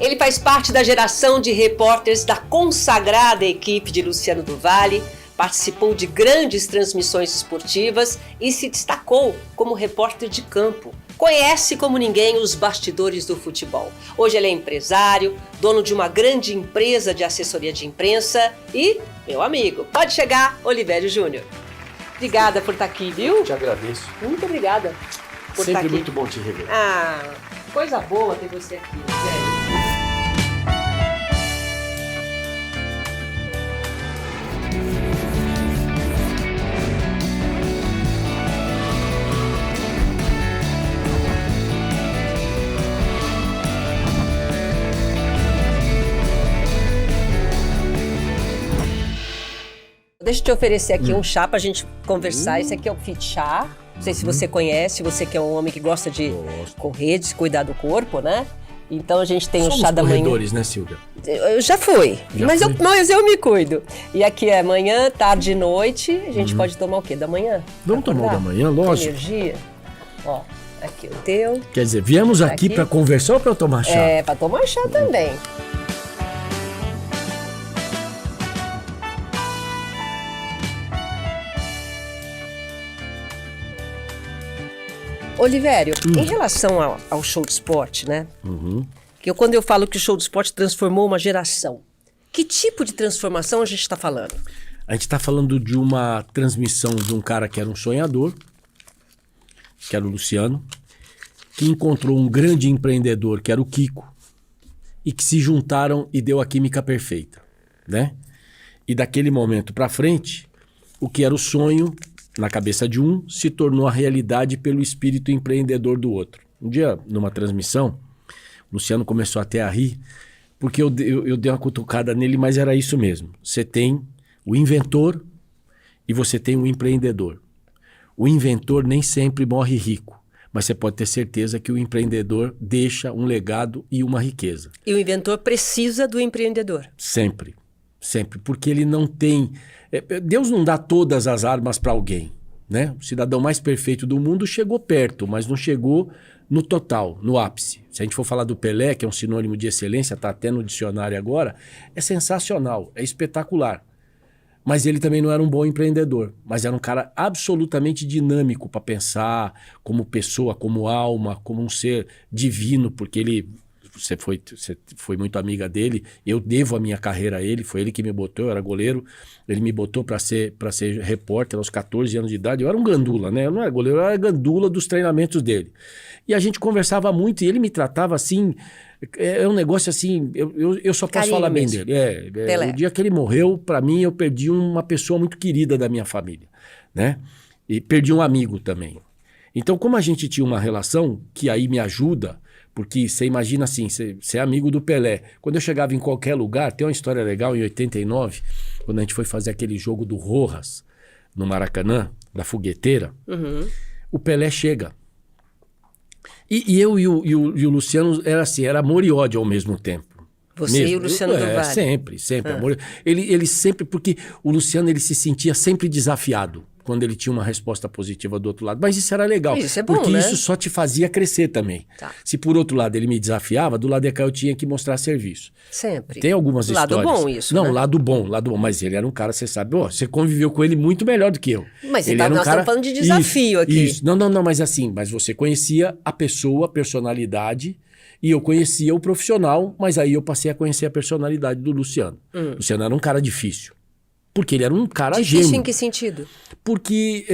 Ele faz parte da geração de repórteres da consagrada equipe de Luciano do Vale, participou de grandes transmissões esportivas e se destacou como repórter de campo. Conhece como ninguém os bastidores do futebol. Hoje ele é empresário, dono de uma grande empresa de assessoria de imprensa e, meu amigo, pode chegar, Olivério Júnior. Obrigada por estar aqui, viu? Te agradeço. Muito obrigada por estar aqui. Sempre muito bom te rever. Ah, coisa boa ter você aqui, Olivério. Deixa eu te oferecer aqui um chá pra gente conversar. Esse aqui é o Fit Chá. Não sei se você conhece, você que é um homem que gosta de correr, de cuidar do corpo, né? Então a gente tem o chá da manhã. Somos corredores, né, Silvia? Eu já fui, mas eu me cuido. E aqui é manhã, tarde e noite. A gente pode tomar o quê? Da manhã? Vamos tomar o da manhã, lógico. Energia. Ó, aqui o teu. Quer dizer, viemos aqui pra conversar ou pra tomar chá? É, pra tomar chá também. Olivério, em relação ao show de esporte, né? Quando eu falo que o show de esporte transformou uma geração, que tipo de transformação a gente está falando? A gente está falando de uma transmissão de um cara que era um sonhador, que era o Luciano, que encontrou um grande empreendedor, que era o Kiko, e que se juntaram e deu a química perfeita, né? E daquele momento para frente, o que era o sonho na cabeça de um, se tornou a realidade pelo espírito empreendedor do outro. Um dia, numa transmissão, o Luciano começou até a rir, porque eu dei uma cutucada nele, mas era isso mesmo. Você tem o inventor e você tem o empreendedor. O inventor nem sempre morre rico, mas você pode ter certeza que o empreendedor deixa um legado e uma riqueza. E o inventor precisa do empreendedor. Sempre, sempre, porque ele não tem... Deus não dá todas as armas para alguém, né? O cidadão mais perfeito do mundo chegou perto, mas não chegou no total, no ápice. Se a gente for falar do Pelé, que é um sinônimo de excelência, está até no dicionário agora, é sensacional, é espetacular. Mas ele também não era um bom empreendedor, mas era um cara absolutamente dinâmico para pensar como pessoa, como alma, como um ser divino, porque ele... Você foi muito amiga dele, eu devo a minha carreira a ele, foi ele que me botou, eu era goleiro, ele me botou para ser repórter aos 14 anos de idade, eu era um gandula, né? Eu não era goleiro, eu era gandula dos treinamentos dele. E a gente conversava muito e ele me tratava assim, é um negócio assim, eu só posso Carinho falar bem mesmo. dele. O dia que ele morreu, para mim, eu perdi uma pessoa muito querida da minha família, né? E perdi um amigo também. Então, como a gente tinha uma relação que aí me ajuda... Porque você imagina assim, você é amigo do Pelé. Quando eu chegava em qualquer lugar, tem uma história legal em 89, quando a gente foi fazer aquele jogo do Rojas, no Maracanã, da fogueteira, o Pelé chega. E eu e o Luciano era assim, era amor e ódio ao mesmo tempo. Você mesmo. E o Luciano do Vale? Sempre. Amor. Ele sempre, porque o Luciano ele se sentia sempre desafiado quando ele tinha uma resposta positiva do outro lado. Mas isso era legal, isso é bom, porque né? isso só te fazia crescer também. Tá. Se por outro lado ele me desafiava, do lado de cá eu tinha que mostrar serviço. Sempre. Tem algumas histórias. Lado bom isso, Não, né? lado bom. Mas ele era um cara, você sabe, você conviveu com ele muito melhor do que eu. Mas ele era nós estamos falando de desafio aqui. Isso. Não, mas assim, mas você conhecia a pessoa, a personalidade, e eu conhecia o profissional, mas aí eu passei a conhecer a personalidade do Luciano. O Luciano era um cara difícil. Porque ele era um cara difícil gênio. Em que sentido? Porque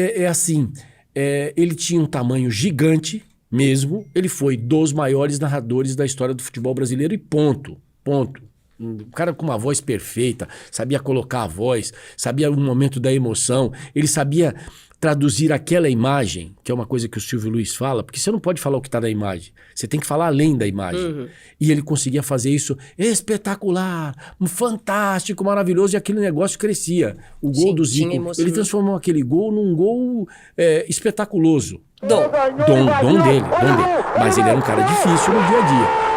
ele tinha um tamanho gigante mesmo. Ele foi dos maiores narradores da história do futebol brasileiro e ponto. Um cara com uma voz perfeita, sabia colocar a voz, sabia o momento da emoção. Ele sabia traduzir aquela imagem, que é uma coisa que o Silvio Luiz fala, porque você não pode falar o que está na imagem, você tem que falar além da imagem. E ele conseguia fazer isso espetacular, fantástico, maravilhoso, e aquele negócio crescia. O gol do Zico, ele transformou aquele gol num gol espetaculoso. Dom dele. Mas ele era um cara difícil no dia a dia.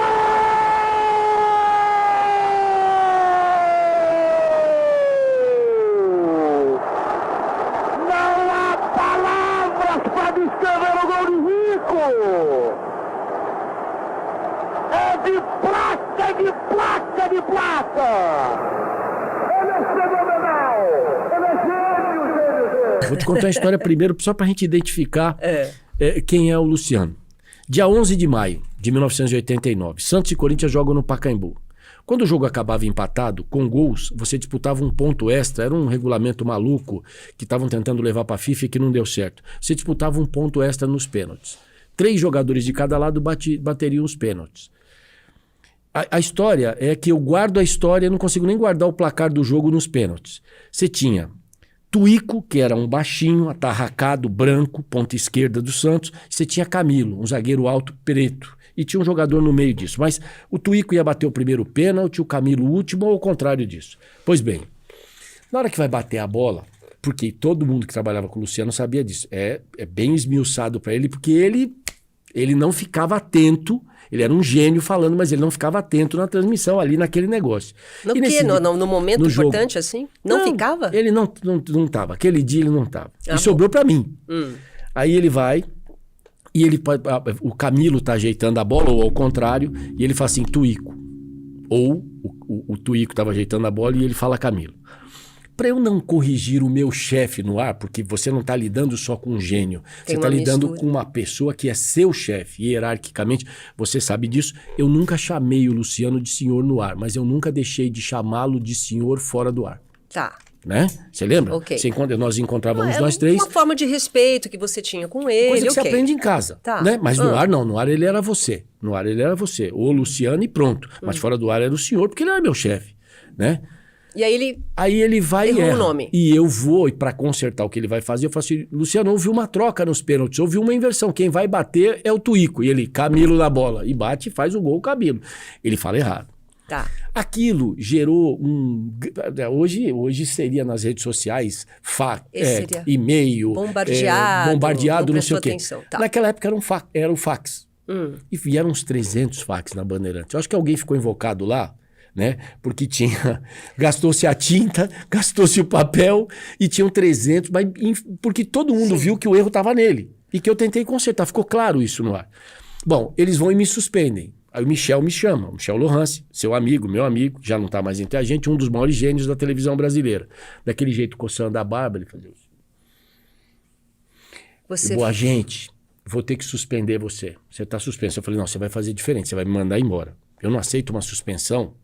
É de prata de placa de placa! Ele é fenomenal! Ele é gênio! Vou te contar a história primeiro, só pra gente identificar quem é o Luciano. Dia 11 de maio de 1989, Santos e Corinthians jogam no Pacaembu. Quando o jogo acabava empatado, com gols, você disputava um ponto extra. Era um regulamento maluco que estavam tentando levar para a FIFA e que não deu certo. Você disputava um ponto extra nos pênaltis. 3 jogadores de cada lado bateriam os pênaltis. A história é que eu guardo a história, não consigo nem guardar o placar do jogo nos pênaltis. Você tinha Tuico, que era um baixinho, atarracado, branco, ponta esquerda do Santos. Você tinha Camilo, um zagueiro alto, preto. E tinha um jogador no meio disso. Mas o Tuico ia bater o primeiro pênalti, o Camilo o último, ou ao contrário disso. Pois bem, na hora que vai bater a bola, porque todo mundo que trabalhava com o Luciano sabia disso, é bem esmiuçado para ele, porque ele não ficava atento. Ele era um gênio falando, mas ele não ficava atento na transmissão ali naquele negócio. No momento no importante jogo, assim? Não ficava? Ele não estava. Aquele dia ele não estava. E sobrou para mim. Aí ele vai e o Camilo tá ajeitando a bola, ou ao contrário, e ele fala assim, Tuico. Ou o Tuico estava ajeitando a bola e ele fala Camilo. Para eu não corrigir o meu chefe no ar, porque você não está lidando só com um gênio, você está lidando com uma pessoa que é seu chefe, hierarquicamente, você sabe disso. Eu nunca chamei o Luciano de senhor no ar, mas eu nunca deixei de chamá-lo de senhor fora do ar. Tá. Né? Você lembra? Ok. Nós encontrávamos nós três. Uma forma de respeito que você tinha com ele. Coisa que você aprende em casa. Tá. Né? Mas no ar não, no ar ele era você. No ar ele era você. O Luciano e pronto. Mas fora do ar era o senhor, porque ele era meu chefe. Né? E aí ele vai errou o nome. E eu vou, e para consertar o que ele vai fazer, eu falo assim, Luciano, houve uma troca nos pênaltis, houve uma inversão. Quem vai bater é o Tuico. E ele, Camilo na bola. E bate e faz o gol, o Camilo. Ele fala errado. Tá. Aquilo gerou Hoje seria nas redes sociais, e-mail, bombardeado, não sei o quê. Tá. Naquela época era o fax. E vieram uns 300 fax na Bandeirantes. Eu acho que alguém ficou invocado lá, né? Porque gastou-se a tinta, gastou-se o papel e tinham 300, mas porque todo mundo viu que o erro estava nele e que eu tentei consertar. Ficou claro isso no ar. Bom, eles vão e me suspendem. Aí o Michel me chama, o Michel Lohance, seu amigo, meu amigo, já não está mais entre a gente, um dos maiores gênios da televisão brasileira. Daquele jeito, coçando a barba, ele fazia isso. Boa gente, vou ter que suspender você. Você está suspenso. Eu falei, não, você vai fazer diferente, você vai me mandar embora. Eu não aceito uma suspensão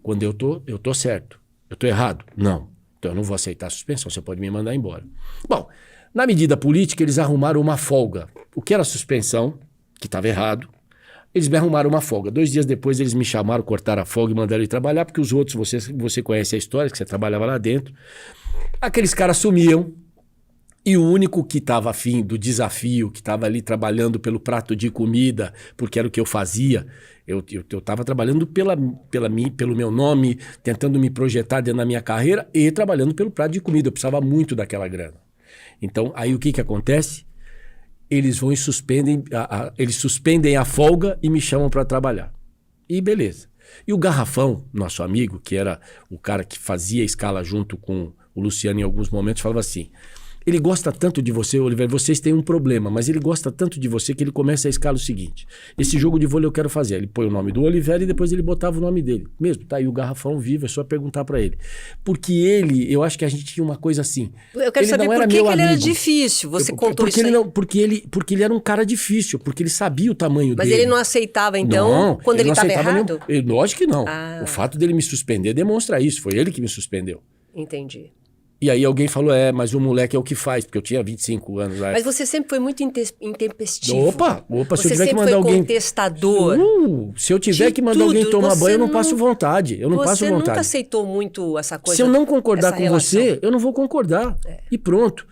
quando eu tô certo. Eu tô errado? Não. Então eu não vou aceitar a suspensão, você pode me mandar embora. Bom, na medida política, eles arrumaram uma folga. O que era suspensão, que estava errado, eles me arrumaram uma folga. 2 dias depois eles me chamaram, cortaram a folga e mandaram ir trabalhar, porque os outros, você conhece a história, que você trabalhava lá dentro. Aqueles caras sumiam e o único que estava afim do desafio, que estava ali trabalhando pelo prato de comida, porque era o que eu fazia, eu estava trabalhando pelo meu nome, tentando me projetar dentro da minha carreira e trabalhando pelo prato de comida. Eu precisava muito daquela grana. Então, aí o que acontece? Eles vão e suspendem a folga e me chamam para trabalhar. E beleza. E o Garrafão, nosso amigo, que era o cara que fazia a escala junto com o Luciano em alguns momentos, falava assim, ele gosta tanto de você, Oliveira, vocês têm um problema, mas ele gosta tanto de você que ele começa a escala o seguinte, esse jogo de vôlei eu quero fazer. Ele põe o nome do Oliveira e depois ele botava o nome dele. Mesmo, tá aí o Garrafão vivo, é só perguntar para ele. Porque eu acho que a gente tinha uma coisa assim. Eu quero saber por que ele era difícil, você contou isso aí. Porque ele era um cara difícil, porque ele sabia o tamanho dele. Mas ele não aceitava então, quando ele estava errado? Lógico que não. O fato dele me suspender demonstra isso, foi ele que me suspendeu. Entendi. E aí alguém falou, mas o moleque é o que faz, porque eu tinha 25 anos lá. Mas você sempre foi muito intempestivo. Opa, você se eu tiver que mandar sempre foi alguém... contestador. Se eu tiver que mandar alguém tomar banho, eu não passo vontade. Eu não passo vontade. Você nunca aceitou muito essa coisa. Se eu não concordar com você, eu não vou concordar. E pronto.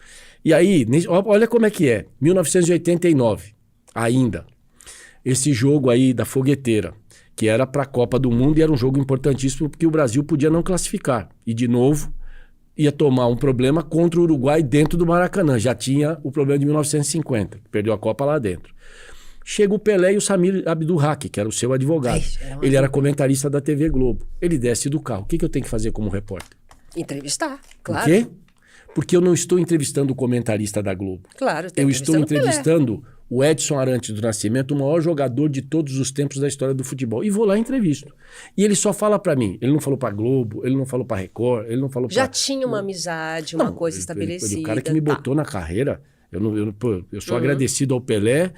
E aí, olha como é que é. 1989, ainda. Esse jogo aí da fogueteira, que era para a Copa do Mundo e era um jogo importantíssimo porque o Brasil podia não classificar. E de novo... ia tomar um problema contra o Uruguai dentro do Maracanã. Já tinha o problema de 1950, que perdeu a Copa lá dentro. Chega o Pelé e o Samir Abdurraqui, que era o seu advogado. Ele era comentarista da TV Globo. Ele desce do carro. O que eu tenho que fazer como repórter? Entrevistar, claro. Por quê? Porque eu não estou entrevistando o comentarista da Globo. Claro, eu estou entrevistando o Edson Arantes do Nascimento, o maior jogador de todos os tempos da história do futebol. E vou lá e entrevisto. E ele só fala pra mim. Ele não falou pra Globo, ele não falou pra Record, ele não falou Já pra... tinha uma amizade, uma coisa estabelecida. O cara que me botou na carreira... Eu sou agradecido ao Pelé.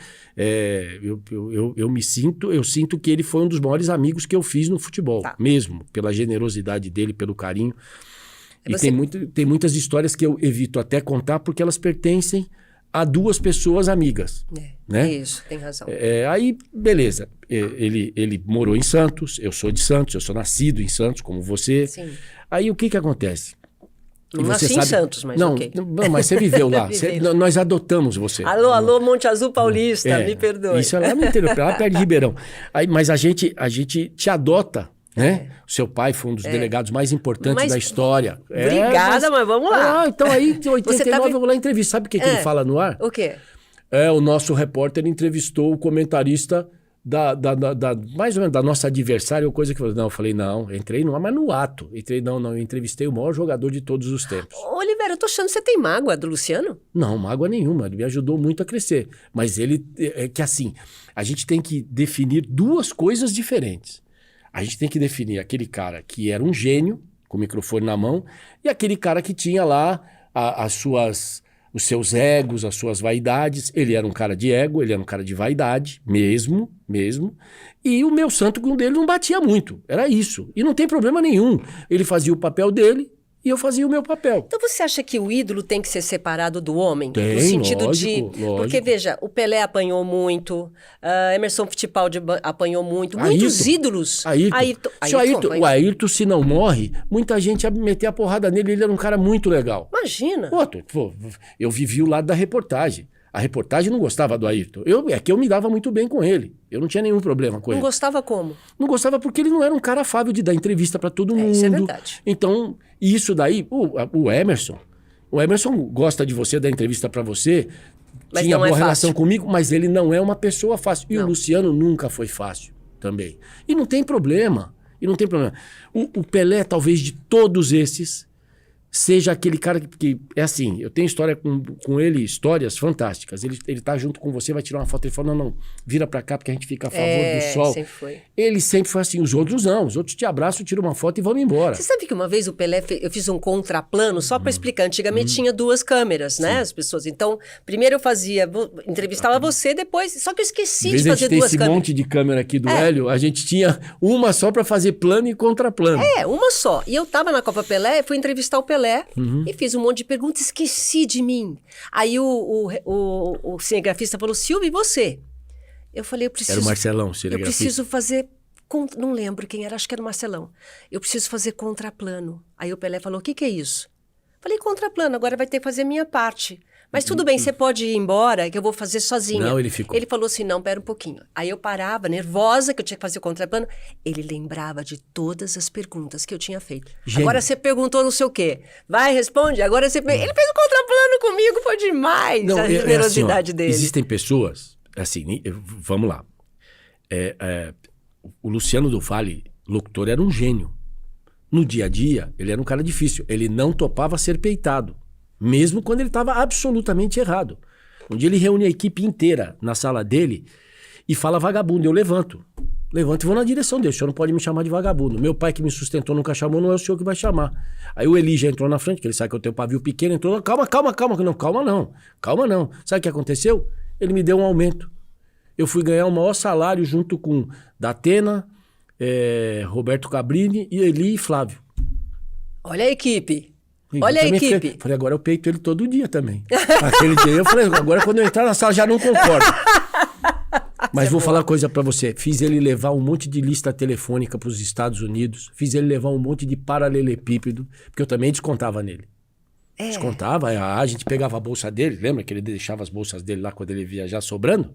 Eu sinto que ele foi um dos maiores amigos que eu fiz no futebol. Mesmo, pela generosidade dele, pelo carinho. E tem muitas histórias que eu evito até contar porque elas pertencem a duas pessoas amigas. Né? Isso, tem razão. Aí, beleza. Ele morou em Santos, eu sou de Santos, eu sou nascido em Santos, como você. Sim. Aí o que acontece? Não nasci em Santos, mas ok. Não, mas você viveu lá. Nós adotamos você. Alô, Monte Azul Paulista, me perdoe. Isso é lá no interior, lá perto de Ribeirão. Aí, mas a gente te adota, né? O seu pai foi um dos delegados mais importantes da história. Obrigada, mas vamos lá. Então aí, em 89, eu vou lá entrevistar. Sabe o que ele fala no ar? O quê? O nosso repórter entrevistou o comentarista mais ou menos da nossa adversária, ou coisa que eu falei, não, entrei no ar, mas no ato. Eu entrevistei o maior jogador de todos os tempos. Oliveira, eu tô achando que você tem mágoa do Luciano? Não, mágoa nenhuma, ele me ajudou muito a crescer. Mas é que assim, a gente tem que definir duas coisas diferentes. A gente tem que definir aquele cara que era um gênio, com o microfone na mão, e aquele cara que tinha lá os seus egos, as suas vaidades. Ele era um cara de ego, ele era um cara de vaidade, mesmo. E o meu santo com dele não batia muito. Era isso. E não tem problema nenhum. Ele fazia o papel dele e eu fazia o meu papel. Então você acha que o ídolo tem que ser separado do homem? Tem, no sentido lógico. Porque, veja, o Pelé apanhou muito, Emerson Fittipaldi apanhou muito, muitos ídolos. O Ayrton, se não morre, muita gente ia meter a porrada nele, ele era um cara muito legal. Imagina. Eu vivi o lado da reportagem. A reportagem não gostava do Ayrton. Eu me dava muito bem com ele. Eu não tinha nenhum problema com ele. Não gostava como? Não gostava porque ele não era um cara afável de dar entrevista pra todo mundo. Isso é verdade. Então, isso daí, o Emerson gosta de você, dar entrevista pra você, mas tinha boa relação fácil. comigo, mas ele não é uma pessoa fácil. E o Luciano nunca foi fácil também. E não tem problema. O Pelé, talvez de todos esses, seja aquele cara que é assim, eu tenho história com ele, histórias fantásticas. Ele tá junto com você, vai tirar uma foto e fala, não, vira pra cá porque a gente fica a favor do sol. Sempre foi. Ele sempre foi assim, os outros não. Os outros te abraçam, tiram uma foto e vão embora. Você sabe que uma vez o Pelé, eu fiz um contraplano, só pra explicar, antigamente tinha duas câmeras, né, as pessoas. Então, primeiro eu entrevistava você, depois, só que eu esqueci de fazer duas câmeras. A gente tem esse monte de câmera aqui do Hélio, a gente tinha uma só pra fazer plano e contraplano. Uma só. E eu tava na Copa Pelé, fui entrevistar o Pelé e fiz um monte de perguntas, esqueci de mim. Aí o cinegrafista falou, Silvia, e você? Eu falei, eu preciso... Era o Marcelão, cinegrafista. Eu preciso fazer... Não lembro quem era, acho que era o Marcelão. Eu preciso fazer contraplano. Aí o Pelé falou, o que é isso? Falei, contraplano, agora vai ter que fazer a minha parte. Mas tudo bem, você pode ir embora, que eu vou fazer sozinha. Não, ele ficou. Ele falou assim, não, pera um pouquinho. Aí eu parava, nervosa, que eu tinha que fazer o contraplano. Ele lembrava de todas as perguntas que eu tinha feito. Gênio. Agora você perguntou não sei o quê. Vai, responde. Agora você... Ele fez o contraplano comigo, foi demais. Não, a generosidade assim, dele. Existem pessoas, assim, vamos lá. O Luciano do Valle, locutor, era um gênio. No dia a dia, ele era um cara difícil. Ele não topava ser peitado. Mesmo quando ele estava absolutamente errado. Um dia ele reúne a equipe inteira na sala dele e fala vagabundo. Eu levanto e vou na direção dele. O senhor não pode me chamar de vagabundo. Meu pai que me sustentou nunca chamou, não é o senhor que vai chamar. Aí o Eli já entrou na frente, que ele sabe que eu tenho pavio pequeno, entrou. Calma. Não, calma não. Sabe o que aconteceu? Ele me deu um aumento. Eu fui ganhar o maior salário junto com Datena, Roberto Cabrini, e Eli e Flávio. Olha a equipe. Olha a equipe. Falei, agora eu peito ele todo dia também. Aquele dia eu falei, agora quando eu entrar na sala já não concordo. Mas vou falar uma coisa pra você. Fiz ele levar um monte de lista telefônica pros Estados Unidos. Fiz ele levar um monte de paralelepípedo, porque eu também descontava nele. Descontava, a gente pegava a bolsa dele, lembra que ele deixava as bolsas dele lá quando ele viajar sobrando?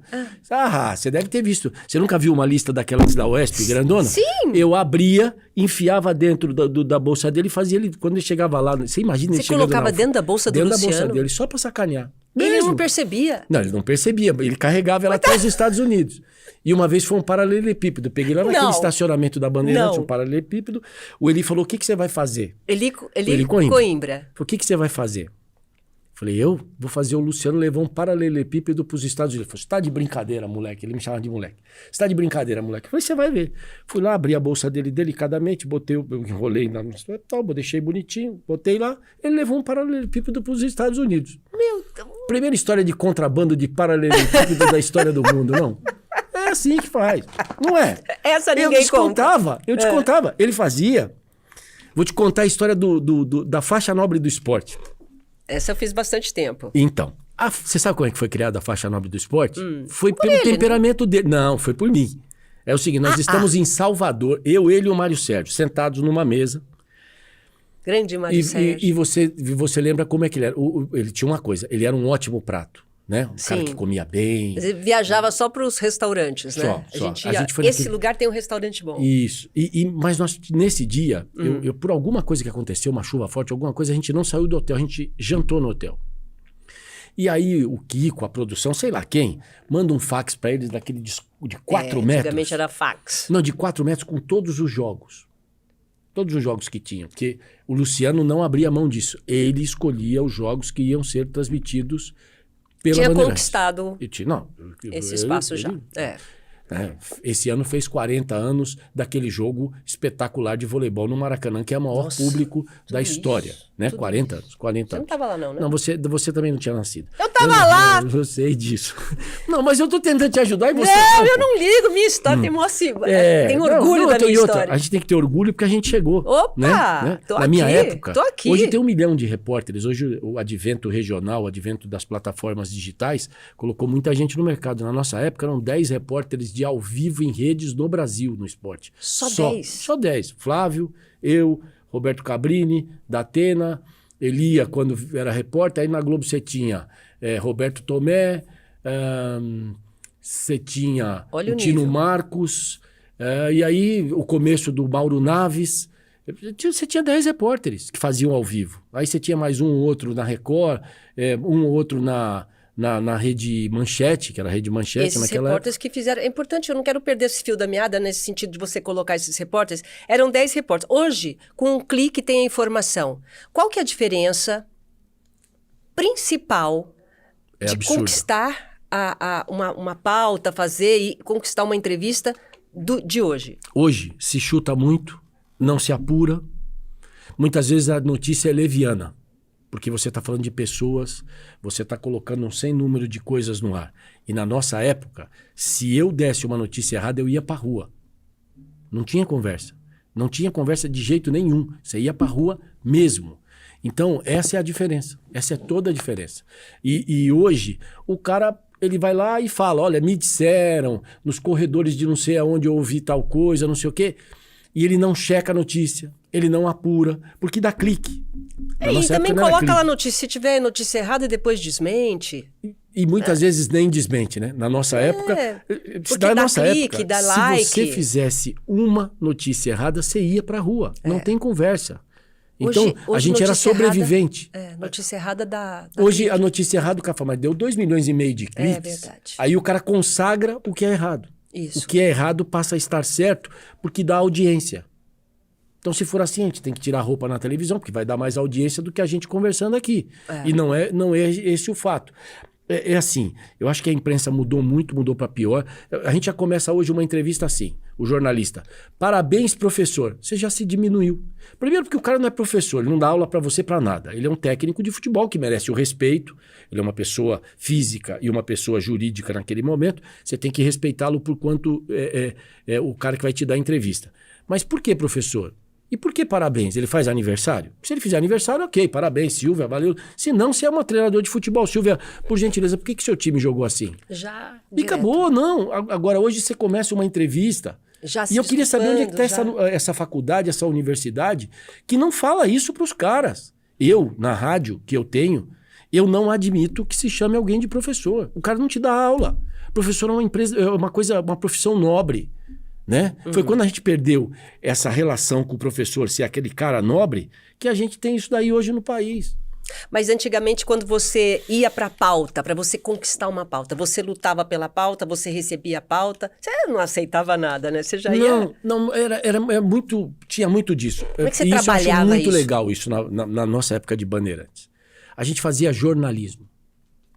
Você deve ter visto. Você nunca viu uma lista daquelas da UESP, grandona? Sim! Eu abria, enfiava dentro da bolsa dele e fazia ele, quando ele chegava lá, você imagina ele chegando lá. Você colocava dentro da bolsa do Luciano? Dentro da bolsa dele, só pra sacanear. Ele não percebia? Não, ele não percebia. Ele carregava ela até os Estados Unidos. E uma vez foi um paralelepípedo. Peguei lá naquele estacionamento da Bandeirantes, um paralelepípedo. O Eli falou, o que você vai fazer? Eli Coimbra. O que você vai fazer? Falei, eu vou fazer o Luciano levar um paralelepípedo para os Estados Unidos. Ele falou, você tá de brincadeira, moleque? Ele me chamava de moleque. Você tá de brincadeira, moleque? Eu falei, você vai ver. Fui lá, abri a bolsa dele delicadamente, eu enrolei, deixei bonitinho, botei lá. Ele levou um paralelepípedo para os Estados Unidos. Meu Deus. Primeira história de contrabando de paralelepípedo da história do mundo, não? É assim que faz, não é? Essa ninguém Eu te contava. Ele fazia... Vou te contar a história da faixa nobre do esporte. Essa eu fiz bastante tempo. Então, você sabe como é que foi criada a faixa nobre do esporte? Foi pelo ele, temperamento dele. Não, foi por mim. É o seguinte, nós estamos em Salvador, ele e o Mário Sérgio, sentados numa mesa. Grande Mário Sérgio. E você lembra como é que ele era? Ele tinha uma coisa, ele era um ótimo prato, né? Um cara que comia bem. Ele viajava só para os restaurantes, né? Só. A gente foi esse lugar tem um restaurante bom. Isso. Mas nós, nesse dia, eu, por alguma coisa que aconteceu, uma chuva forte, alguma coisa, a gente não saiu do hotel, a gente jantou no hotel. E aí o Kiko, a produção, sei lá quem, manda um fax para eles daquele de 4 metros. Antigamente era fax. Não, de 4 metros com todos os jogos. Todos os jogos que tinham. Porque o Luciano não abria mão disso. Ele escolhia os jogos que iam ser transmitidos pela Tinha Bandeirantes. Conquistado esse espaço já. Esse ano fez 40 anos daquele jogo espetacular de voleibol no Maracanã, que é o maior público da história. Isso, né? 40 anos. 40 Você não anos. estava lá não, né? Não, você também não tinha nascido. Eu tava lá! Eu sei disso. Não, mas eu tô tentando te ajudar e você... Não, eu não ligo, minha história tem tem orgulho da minha história. A gente tem que ter orgulho porque a gente chegou. Opa! Né? Tô Na minha aqui, época, tô aqui. hoje tem 1 milhão de repórteres. Hoje o advento regional, o advento das plataformas digitais, colocou muita gente no mercado. Na nossa época eram 10 repórteres de ao vivo em redes no Brasil, no esporte. Só 10? Só 10. Flávio, eu, Roberto Cabrini, Datena, Elia, quando era repórter. Aí na Globo você tinha Roberto Tomé, você tinha o Tino Marcos, e aí o começo do Mauro Naves. Você tinha 10 repórteres que faziam ao vivo. Aí você tinha mais um ou outro na Record, um ou outro na Rede Manchete, que era a Rede Manchete esses naquela repórteres época. que fizeram... É importante, eu não quero perder esse fio da meada nesse sentido de você colocar esses repórteres. Eram 10 repórteres. Hoje, com um clique tem a informação. Qual que é a diferença principal de absurdo. Conquistar uma pauta, fazer e conquistar uma entrevista de hoje? Hoje se chuta muito, não se apura. Muitas vezes a notícia é leviana. Porque você está falando de pessoas, você está colocando um sem número de coisas no ar. E na nossa época, se eu desse uma notícia errada, eu ia para a rua. Não tinha conversa. Não tinha conversa de jeito nenhum. Você ia para a rua mesmo. Então, essa é a diferença. Essa é toda a diferença. E hoje, o cara, ele vai lá e fala, olha, me disseram, nos corredores de não sei aonde eu ouvi tal coisa, não sei o quê. E ele não checa a notícia, ele não apura, porque dá clique. E também coloca lá a notícia, se tiver notícia errada, depois desmente. E muitas vezes nem desmente, né? Na nossa época... Porque dá clique, dá like. Se você fizesse uma notícia errada, você ia pra rua. Não tem conversa. Então, hoje a gente era sobrevivente. Notícia errada dá hoje, clique. a notícia errada, o cara fala, mas deu 2,5 milhões de cliques. É verdade. Aí o cara consagra o que é errado. Isso. O que é errado passa a estar certo porque dá audiência. Então, se for assim, a gente tem que tirar a roupa na televisão, porque vai dar mais audiência do que a gente conversando aqui. E não é esse o fato. É assim, eu acho que a imprensa mudou muito, mudou para pior. A gente já começa hoje uma entrevista assim, o jornalista. Parabéns, professor. Você já se diminuiu. Primeiro porque o cara não é professor, ele não dá aula para você para nada. Ele é um técnico de futebol que merece o respeito. Ele é uma pessoa física e uma pessoa jurídica naquele momento. Você tem que respeitá-lo por quanto é o cara que vai te dar a entrevista. Mas por que, professor? E por que parabéns? Ele faz aniversário? Se ele fizer aniversário, ok, parabéns, Silvia, valeu. Se não, você é uma treinador de futebol. Silvia, por gentileza, por que seu time jogou assim? Já. E acabou, não. Agora, hoje você começa uma entrevista. E eu queria saber onde é que está essa faculdade, essa universidade, que não fala isso para os caras. Eu, na rádio que eu tenho, eu não admito que se chame alguém de professor. O cara não te dá aula. Professor é uma empresa, é uma profissão nobre. Né? Foi quando a gente perdeu essa relação com o professor ser aquele cara nobre que a gente tem isso daí hoje no país. Mas antigamente, quando você ia para a pauta, para você conquistar uma pauta, você lutava pela pauta, você recebia a pauta, você não aceitava nada, né? Você já ia... Não, era muito, tinha muito disso. Como é que você trabalhava eu acho muito isso? legal isso na nossa época de Bandeirantes. A gente fazia jornalismo.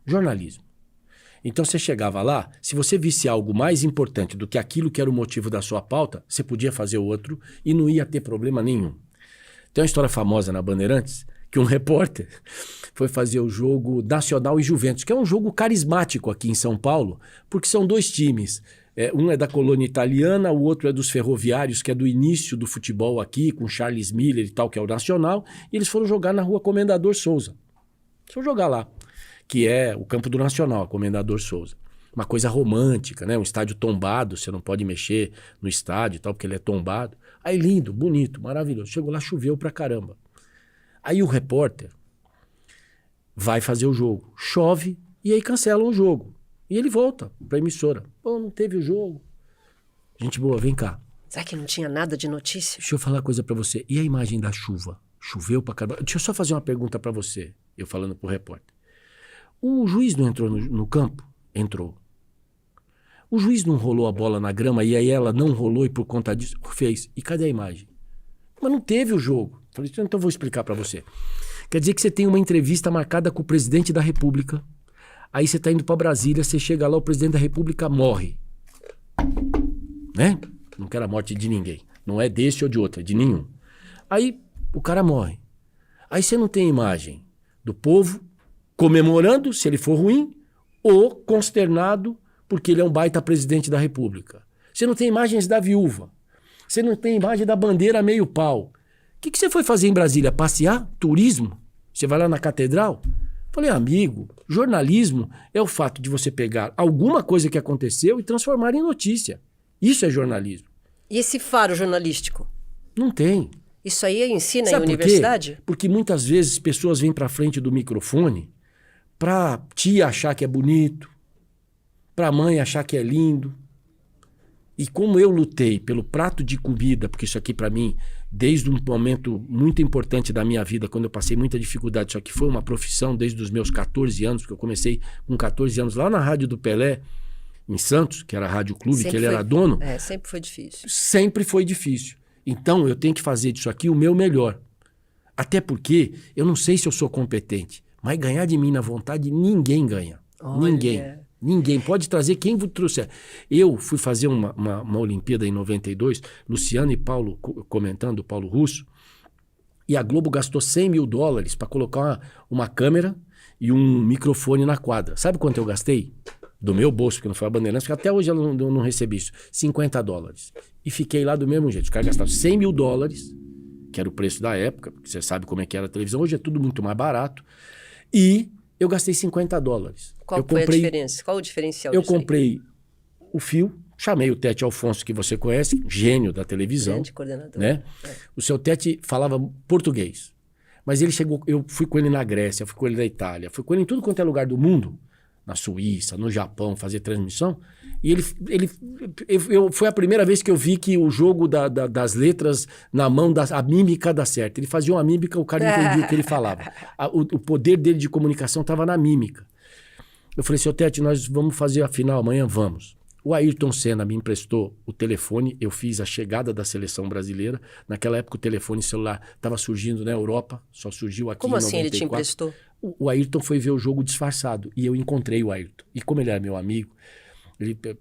Jornalismo. Então você chegava lá, se você visse algo mais importante do que aquilo que era o motivo da sua pauta, você podia fazer outro e não ia ter problema nenhum. Tem uma história famosa na Bandeirantes, que um repórter foi fazer o jogo Nacional e Juventus, que é um jogo carismático aqui em São Paulo, porque são dois times. Um é da colônia italiana, o outro é dos ferroviários, que é do início do futebol aqui, com Charles Miller e tal, que é o Nacional, e eles foram jogar na rua Comendador Souza. Foram jogar lá, que é o campo do Nacional, Comendador Souza. Uma coisa romântica, né? Um estádio tombado, você não pode mexer no estádio e tal, porque ele é tombado. Aí lindo, bonito, maravilhoso. Chegou lá, choveu pra caramba. Aí o repórter vai fazer o jogo, chove e aí cancelam o jogo. E ele volta pra emissora. Pô, não teve o jogo. Gente boa, vem cá. Será que não tinha nada de notícia? Deixa eu falar uma coisa pra você. E a imagem da chuva? Choveu pra caramba. Deixa eu só fazer uma pergunta pra você. Eu falando pro repórter. O juiz não entrou no campo? Entrou. O juiz não rolou a bola na grama e aí ela não rolou e por conta disso fez. E cadê a imagem? Mas não teve o jogo. Falei, então eu vou explicar pra você. Quer dizer que você tem uma entrevista marcada com o presidente da República. Aí você tá indo pra Brasília, você chega lá, o presidente da República morre. Né? Não quero a morte de ninguém. Não é desse ou de outro, é de nenhum. Aí o cara morre. Aí você não tem imagem do povo comemorando, se ele for ruim, ou consternado porque ele é um baita presidente da República. Você não tem imagens da viúva. Você não tem imagem da bandeira meio pau. O que você foi fazer em Brasília? Passear? Turismo? Você vai lá na catedral? Falei, amigo, jornalismo é o fato de você pegar alguma coisa que aconteceu e transformar em notícia. Isso é jornalismo. E esse faro jornalístico? Não tem. Isso aí ensina Sabe em universidade? Por quê? Porque muitas vezes pessoas vêm pra frente do microfone pra tia achar que é bonito, pra mãe achar que é lindo. E como eu lutei pelo prato de comida, porque isso aqui pra mim, desde um momento muito importante da minha vida, quando eu passei muita dificuldade, isso aqui foi uma profissão desde os meus 14 anos, porque eu comecei com 14 anos lá na rádio do Pelé, em Santos, que era a Rádio Clube, que ele era dono. Sempre foi difícil. Sempre foi difícil. Então eu tenho que fazer disso aqui o meu melhor. Até porque eu não sei se eu sou competente, mas ganhar de mim na vontade ninguém ganha. Olha. Ninguém. Pode trazer quem trouxer. Eu fui fazer uma Olimpíada em 92, Luciano e Paulo comentando, Paulo Russo, e a Globo gastou $100 mil para colocar uma câmera e um microfone na quadra. Sabe quanto eu gastei? Do meu bolso, porque não foi a Bandeirantes, porque até hoje eu não recebi isso. $50. E fiquei lá do mesmo jeito. Os caras gastaram $100 mil, que era o preço da época, porque você sabe como é que era a televisão. Hoje é tudo muito mais barato. E eu gastei $50. Qual foi a diferença? Qual o diferencial Eu disso aí? comprei o fio, chamei o Tete Alfonso, que você conhece, gênio da televisão. Grande coordenador. Né? O seu Tete falava português. Mas ele chegou, eu fui com ele na Grécia, fui com ele na Itália, fui com ele em tudo quanto é lugar do mundo, na Suíça, no Japão, fazer transmissão. E foi a primeira vez que eu vi que o jogo das letras na mão, a mímica dá certo. Ele fazia uma mímica, o cara entendia o que ele falava. O poder dele de comunicação estava na mímica. Eu falei, seu Tete, nós vamos fazer a final amanhã? Vamos. O Ayrton Senna me emprestou o telefone, eu fiz a chegada da seleção brasileira. Naquela época o telefone celular estava surgindo na Europa, só surgiu aqui em 94. Como assim ele te emprestou? O Ayrton foi ver o jogo disfarçado e eu encontrei o Ayrton. E como ele era meu amigo,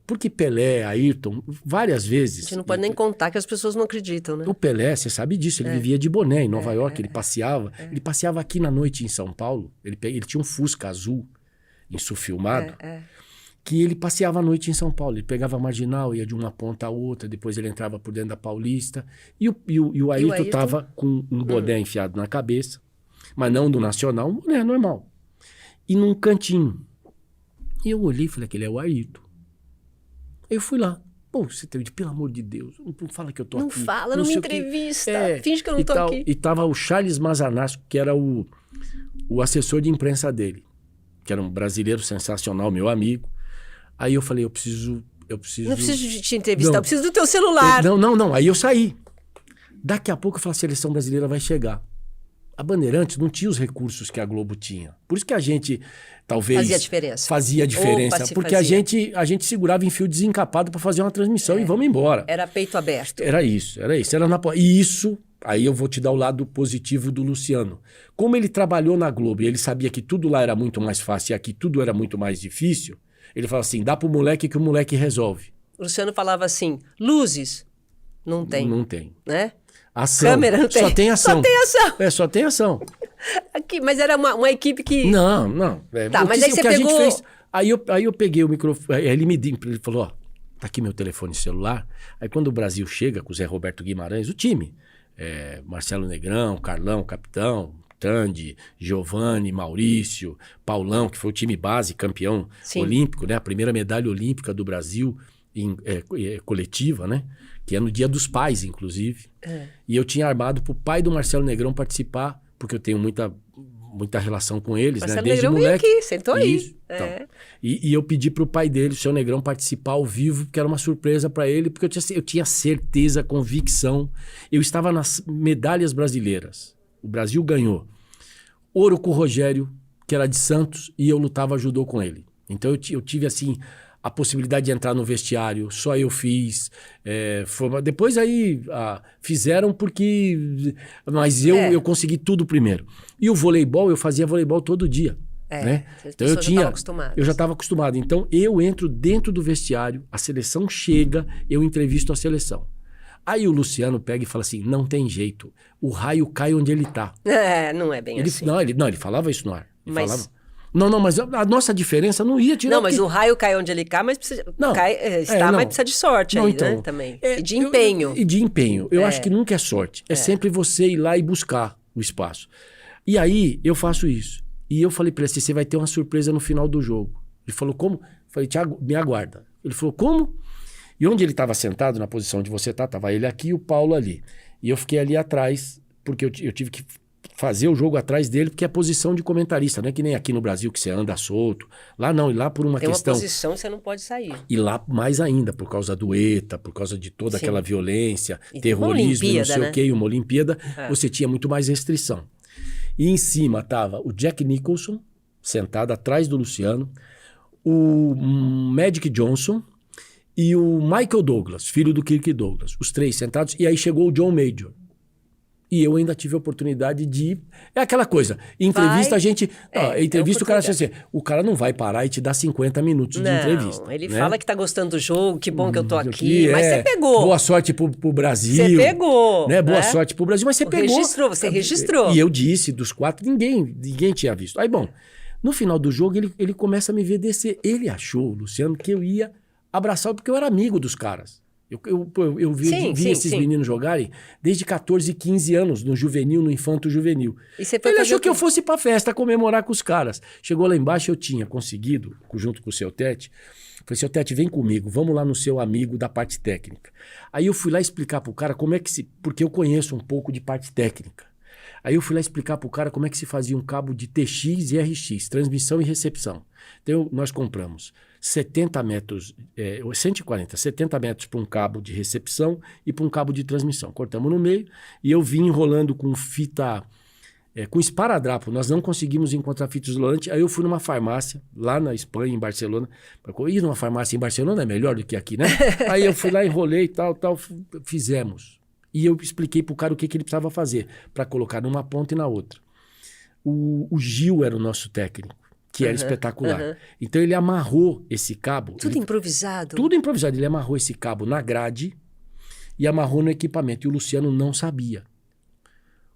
porque Pelé, Ayrton, várias vezes... A gente não pode nem contar que as pessoas não acreditam, né? O Pelé, você sabe disso, ele vivia de boné em Nova York, ele passeava. Ele passeava aqui na noite em São Paulo, ele tinha um Fusca azul, insufilmado, que ele passeava à noite em São Paulo. Ele pegava a Marginal, ia de uma ponta a outra, depois ele entrava por dentro da Paulista. E o Ayrton estava com um boné enfiado na cabeça, mas não do Nacional, um boné normal. E num cantinho. E eu olhei e falei, aquele é o Ayrton. Aí eu fui lá. Pô, você teve, pelo amor de Deus, não fala que eu tô não aqui. Fala, não me entrevista. Finge que eu não tô aqui. E tava o Charles Mazanasco, que era o assessor de imprensa dele, que era um brasileiro sensacional, meu amigo. Aí eu falei, eu preciso... Não preciso de te entrevistar, eu preciso do teu celular. Não. Aí eu saí. Daqui a pouco eu falei, a seleção brasileira vai chegar. A Bandeirantes não tinha os recursos que a Globo tinha. Por isso que a gente, talvez... Fazia diferença. Porque a gente segurava em fio desencapado para fazer uma transmissão e vamos embora. Era peito aberto. Era isso. Era Aí eu vou te dar o lado positivo do Luciano. Como ele trabalhou na Globo e ele sabia que tudo lá era muito mais fácil e aqui tudo era muito mais difícil, ele fala assim, dá pro moleque que o moleque resolve. O Luciano falava assim, luzes, não tem. Não tem. Né? Ação. Câmera não tem. Só tem ação. Só tem ação. Só tem ação. Aqui, mas era uma equipe que... Não. Tá, mas aí você que a gente pegou... fez, aí eu peguei o microfone, aí ele falou, ó, tá aqui meu telefone celular. Aí quando o Brasil chega com o Zé Roberto Guimarães, o time, Marcelo Negrão, Carlão, capitão, Tandy, Giovanni, Maurício, Paulão, que foi o time base, campeão olímpico, né? A primeira medalha olímpica do Brasil coletiva, né? Que é no Dia dos Pais, inclusive. E eu tinha armado pro pai do Marcelo Negrão participar, porque eu tenho muita relação com eles, Marcelo né? Desde Negrão moleque. veio aqui, sentou aí. Isso, então. E eu pedi pro pai dele, o seu Negrão, participar ao vivo, porque era uma surpresa para ele, porque eu tinha certeza, convicção. Eu estava nas medalhas brasileiras. O Brasil ganhou ouro com o Rogério, que era de Santos, e eu lutava judô com ele. Então eu tive, assim, a possibilidade de entrar no vestiário, só eu fiz. Depois aí fizeram porque... Mas eu consegui tudo primeiro. E o voleibol, eu fazia voleibol todo dia. Né? Então eu já estava acostumado. Então eu entro dentro do vestiário, a seleção chega, eu entrevisto a seleção. Aí o Luciano pega e fala assim, não tem jeito, o raio cai onde ele tá. Não é bem assim. Ele falava isso no ar. Falava. Não, mas a nossa diferença não ia tirar... Não, mas o raio cai onde ele cai, mas precisa... mas precisa de sorte aí, então, né? Também. E de empenho. E de empenho. Eu acho que nunca é sorte. É sempre você ir lá e buscar o espaço. E aí, eu faço isso. E eu falei pra ele assim, você vai ter uma surpresa no final do jogo. Ele falou, como? Eu falei, Thiago, me aguarda. Ele falou, como? E onde ele estava sentado, na posição onde você tá, tava ele aqui e o Paulo ali. E eu fiquei ali atrás, porque eu tive que fazer o jogo atrás dele, porque é posição de comentarista, não é que nem aqui no Brasil que você anda solto. Lá não, e lá por uma questão... Tem uma posição que você não pode sair. E lá mais ainda, por causa do ETA, por causa de toda aquela violência, terrorismo, não sei o quê, uma Olimpíada, você tinha muito mais restrição. E em cima tava o Jack Nicholson, sentado atrás do Luciano, o Magic Johnson e o Michael Douglas, filho do Kirk Douglas. Os três sentados, e aí chegou o John Major. E eu ainda tive a oportunidade de... É aquela coisa, em entrevista a gente... entrevista o cara assim, o cara não vai parar e te dar 50 minutos de entrevista. Ele fala que tá gostando do jogo, que bom que eu tô aqui, mas você pegou. Boa sorte pro Brasil. Você pegou. Né? Boa sorte pro Brasil, mas você pegou. Você registrou. E eu disse, dos 4, ninguém tinha visto. Aí, bom, no final do jogo ele começa a me ver descer. Ele achou, Luciano, que eu ia abraçar, porque eu era amigo dos caras. Eu vi esses meninos jogarem desde 14, 15 anos, no juvenil, no infanto juvenil. Ele achou que eu fosse pra festa comemorar com os caras. Chegou lá embaixo, eu tinha conseguido, junto com o seu Tete, falei, seu Tete, vem comigo, vamos lá no seu amigo da parte técnica. Aí eu fui lá explicar pro cara como é que porque eu conheço um pouco de parte técnica. Aí eu fui lá explicar pro cara como é que se fazia um cabo de TX e RX, transmissão e recepção. Então nós compramos 70 metros, 70 metros para um cabo de recepção e para um cabo de transmissão. Cortamos no meio e eu vim enrolando com fita, com esparadrapo. Nós não conseguimos encontrar fita isolante. Aí eu fui numa farmácia, lá na Espanha, em Barcelona. Ir numa farmácia em Barcelona é melhor do que aqui, né? Aí eu fui lá, enrolei e tal, fizemos. E eu expliquei pro cara o que ele precisava fazer para colocar numa ponta e na outra. O Gil era o nosso técnico, que era espetacular. Então ele amarrou esse cabo. Tudo improvisado? Tudo improvisado. Ele amarrou esse cabo na grade e amarrou no equipamento. E o Luciano não sabia.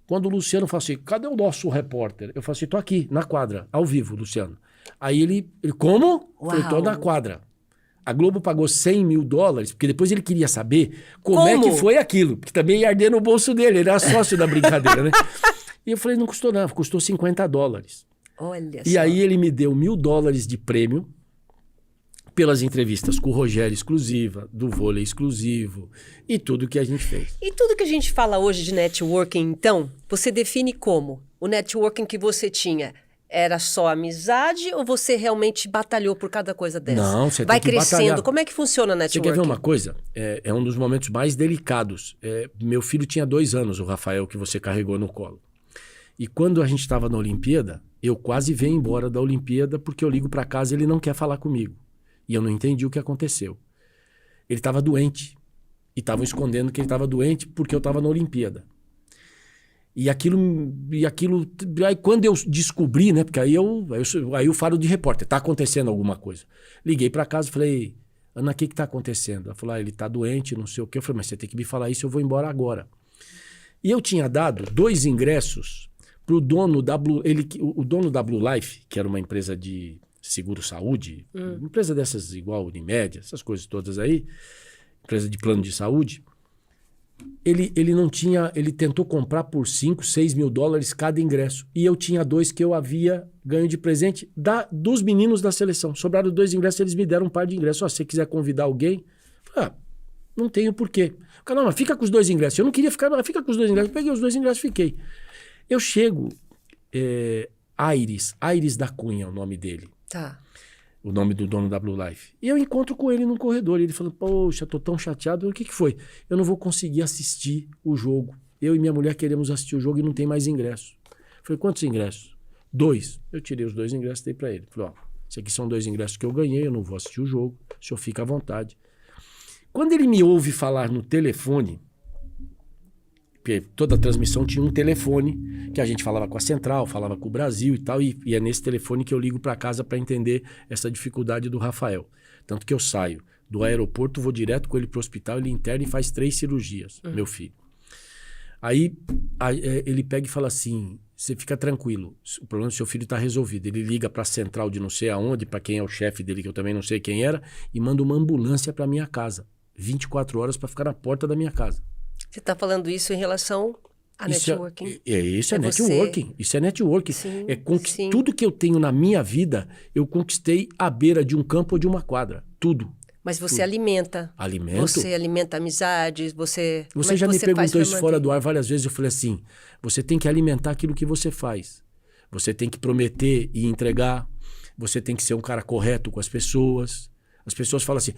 Quando o Luciano falou assim, cadê o nosso repórter? Eu falei assim, tô aqui, na quadra, ao vivo, Luciano. Aí ele como? Eu falei, tô na quadra. A Globo pagou $100 mil, porque depois ele queria saber como é que foi aquilo. Porque também ia arder no bolso dele, ele era sócio da brincadeira, né? E eu falei, não custou nada, custou $50. Olha e só. Aí ele me deu $1.000 de prêmio pelas entrevistas com o Rogério exclusiva, do vôlei exclusivo e tudo que a gente fez. E tudo que a gente fala hoje de networking, então, você define como? O networking que você tinha era só amizade ou você realmente batalhou por cada coisa dessa? Não, você vai tem que crescendo. batalhar. Como é que funciona o networking? Você quer ver uma coisa? É um dos momentos mais delicados. Meu filho tinha 2 anos, o Rafael, que você carregou no colo. E quando a gente estava na Olimpíada, eu quase venho embora da Olimpíada porque eu ligo para casa e ele não quer falar comigo. E eu não entendi o que aconteceu. Ele estava doente. E estavam escondendo que ele estava doente porque eu estava na Olimpíada. E aquilo. Aí quando eu descobri, né? Porque aí o faro de repórter, tá acontecendo alguma coisa. Liguei para casa e falei, Ana, o que tá acontecendo? Ela falou, ele tá doente, não sei o quê. Eu falei, mas você tem que me falar isso, eu vou embora agora. E eu tinha dado 2 ingressos pro dono da Blue. O dono da Blue Life, que era uma empresa de seguro-saúde, empresa dessas igual Unimed, essas coisas todas aí, empresa de plano de saúde. Ele não tinha, ele tentou comprar por 5, 6 mil dólares cada ingresso. E eu tinha 2 que eu havia ganho de presente dos meninos da seleção. Sobraram 2 ingressos, eles me deram um par de ingressos. Se você quiser convidar alguém, não tenho porquê. O cara, não, fica com os 2 ingressos. Eu não queria ficar, fica com os 2 ingressos. Eu peguei os 2 ingressos e fiquei. Eu chego, Aires da Cunha, o nome dele. Tá. O nome do dono da Blue Life. E eu encontro com ele num corredor. E ele falou, poxa, tô tão chateado. O que foi? Eu não vou conseguir assistir o jogo. Eu e minha mulher queremos assistir o jogo e não tem mais ingresso. Eu falei, quantos ingressos? 2. Eu tirei os 2 ingressos e dei pra ele. Falei, esses aqui são 2 ingressos que eu ganhei, eu não vou assistir o jogo. O senhor fica à vontade. Quando ele me ouve falar no telefone, porque toda a transmissão tinha um telefone que a gente falava com a Central, falava com o Brasil e tal, e é nesse telefone que eu ligo para casa para entender essa dificuldade do Rafael. Tanto que eu saio do aeroporto, vou direto com ele pro hospital, ele interna e faz 3 cirurgias, meu filho. Aí ele pega e fala assim, você fica tranquilo, o problema do seu filho está resolvido. Ele liga para a Central de não sei aonde, para quem é o chefe dele, que eu também não sei quem era, e manda uma ambulância para minha casa, 24 horas para ficar na porta da minha casa. Você está falando isso em relação a networking? Isso é networking. Isso é networking. Sim, sim. Tudo que eu tenho na minha vida, eu conquistei à beira de um campo ou de uma quadra. Tudo. Mas você alimenta. Alimento? Você alimenta amizades, você... Você já me perguntou isso fora do ar várias vezes. Eu falei assim, você tem que alimentar aquilo que você faz. Você tem que prometer e entregar. Você tem que ser um cara correto com as pessoas. As pessoas falam assim,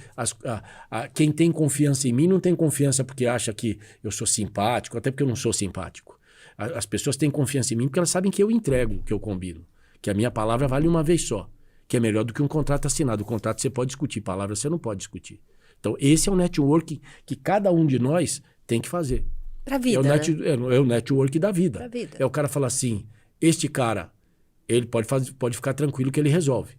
quem tem confiança em mim não tem confiança porque acha que eu sou simpático, até porque eu não sou simpático. As pessoas têm confiança em mim porque elas sabem que eu entrego o que eu combino, que a minha palavra vale uma vez só, que é melhor do que um contrato assinado. O contrato você pode discutir, palavra você não pode discutir. Então esse é o networking que cada um de nós tem que fazer. Pra vida, é o networking da vida. Pra vida. É o cara falar assim, este cara, ele pode ficar tranquilo que ele resolve,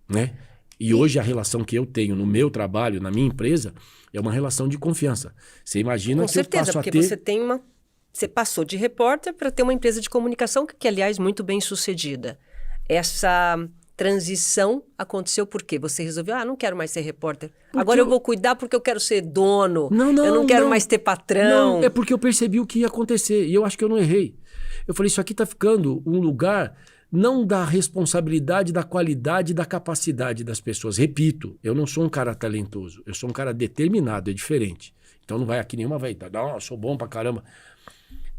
né? E hoje a relação que eu tenho no meu trabalho, na minha empresa, é uma relação de confiança. Você imagina que eu passo a ter... Com certeza, porque você passou de repórter para ter uma empresa de comunicação que, aliás, muito bem sucedida. Essa transição aconteceu por quê? Você resolveu, não quero mais ser repórter. Agora eu vou cuidar porque eu quero ser dono. Eu não quero mais ter patrão. Não, é porque eu percebi o que ia acontecer e eu acho que eu não errei. Eu falei, isso aqui tá ficando um lugar... não da responsabilidade, da qualidade, da capacidade das pessoas. Repito, eu não sou um cara talentoso, eu sou um cara determinado, é diferente. Então não vai aqui nenhuma, vai, não, eu sou bom pra caramba.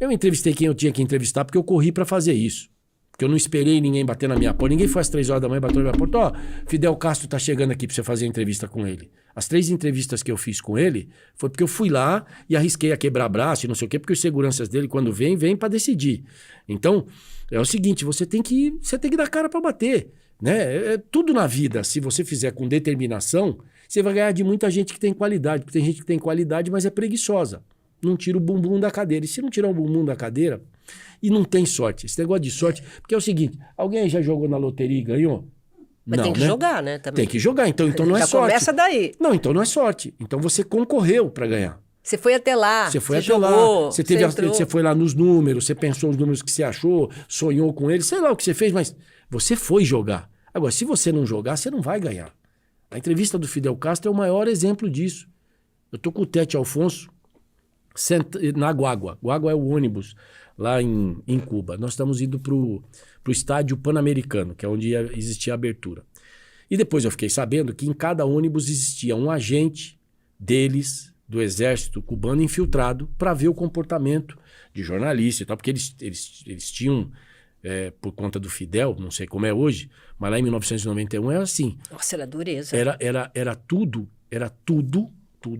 Eu entrevistei quem eu tinha que entrevistar porque eu corri pra fazer isso. Porque eu não esperei ninguém bater na minha porta. Ninguém foi às 3 horas da manhã, bateu na minha porta. Fidel Castro tá chegando aqui pra você fazer a entrevista com ele. As 3 entrevistas que eu fiz com ele foi porque eu fui lá e arrisquei a quebrar braço e não sei o quê, porque os seguranças dele, quando vêm pra decidir. Então, é o seguinte, você tem que dar cara pra bater, né? Tudo na vida, se você fizer com determinação, você vai ganhar de muita gente que tem qualidade. Porque tem gente que tem qualidade, mas é preguiçosa. Não tira o bumbum da cadeira. E se não tirar o bumbum da cadeira... E não tem sorte. Esse negócio de sorte... Porque é o seguinte, alguém já jogou na loteria e ganhou? Mas não, tem que jogar, né? Também. Tem que jogar, então não é sorte. Já começa daí. Não, então não é sorte. Então você concorreu para ganhar. Você foi até lá. Você foi até lá. Você foi lá nos números, você pensou os números que você achou, sonhou com eles, sei lá o que você fez, mas você foi jogar. Agora, se você não jogar, você não vai ganhar. A entrevista do Fidel Castro é o maior exemplo disso. Eu tô com o Tete Alfonso na Guagua. Guagua é o ônibus lá em Cuba. Nós estamos indo pro estádio Pan-Americano, que é onde existia a abertura. E depois eu fiquei sabendo que em cada ônibus existia um agente deles, do exército cubano, infiltrado para ver o comportamento de jornalista e tal, porque eles tinham, por conta do Fidel, não sei como é hoje, mas lá em 1991 era assim. Nossa, era dureza. Era tudo,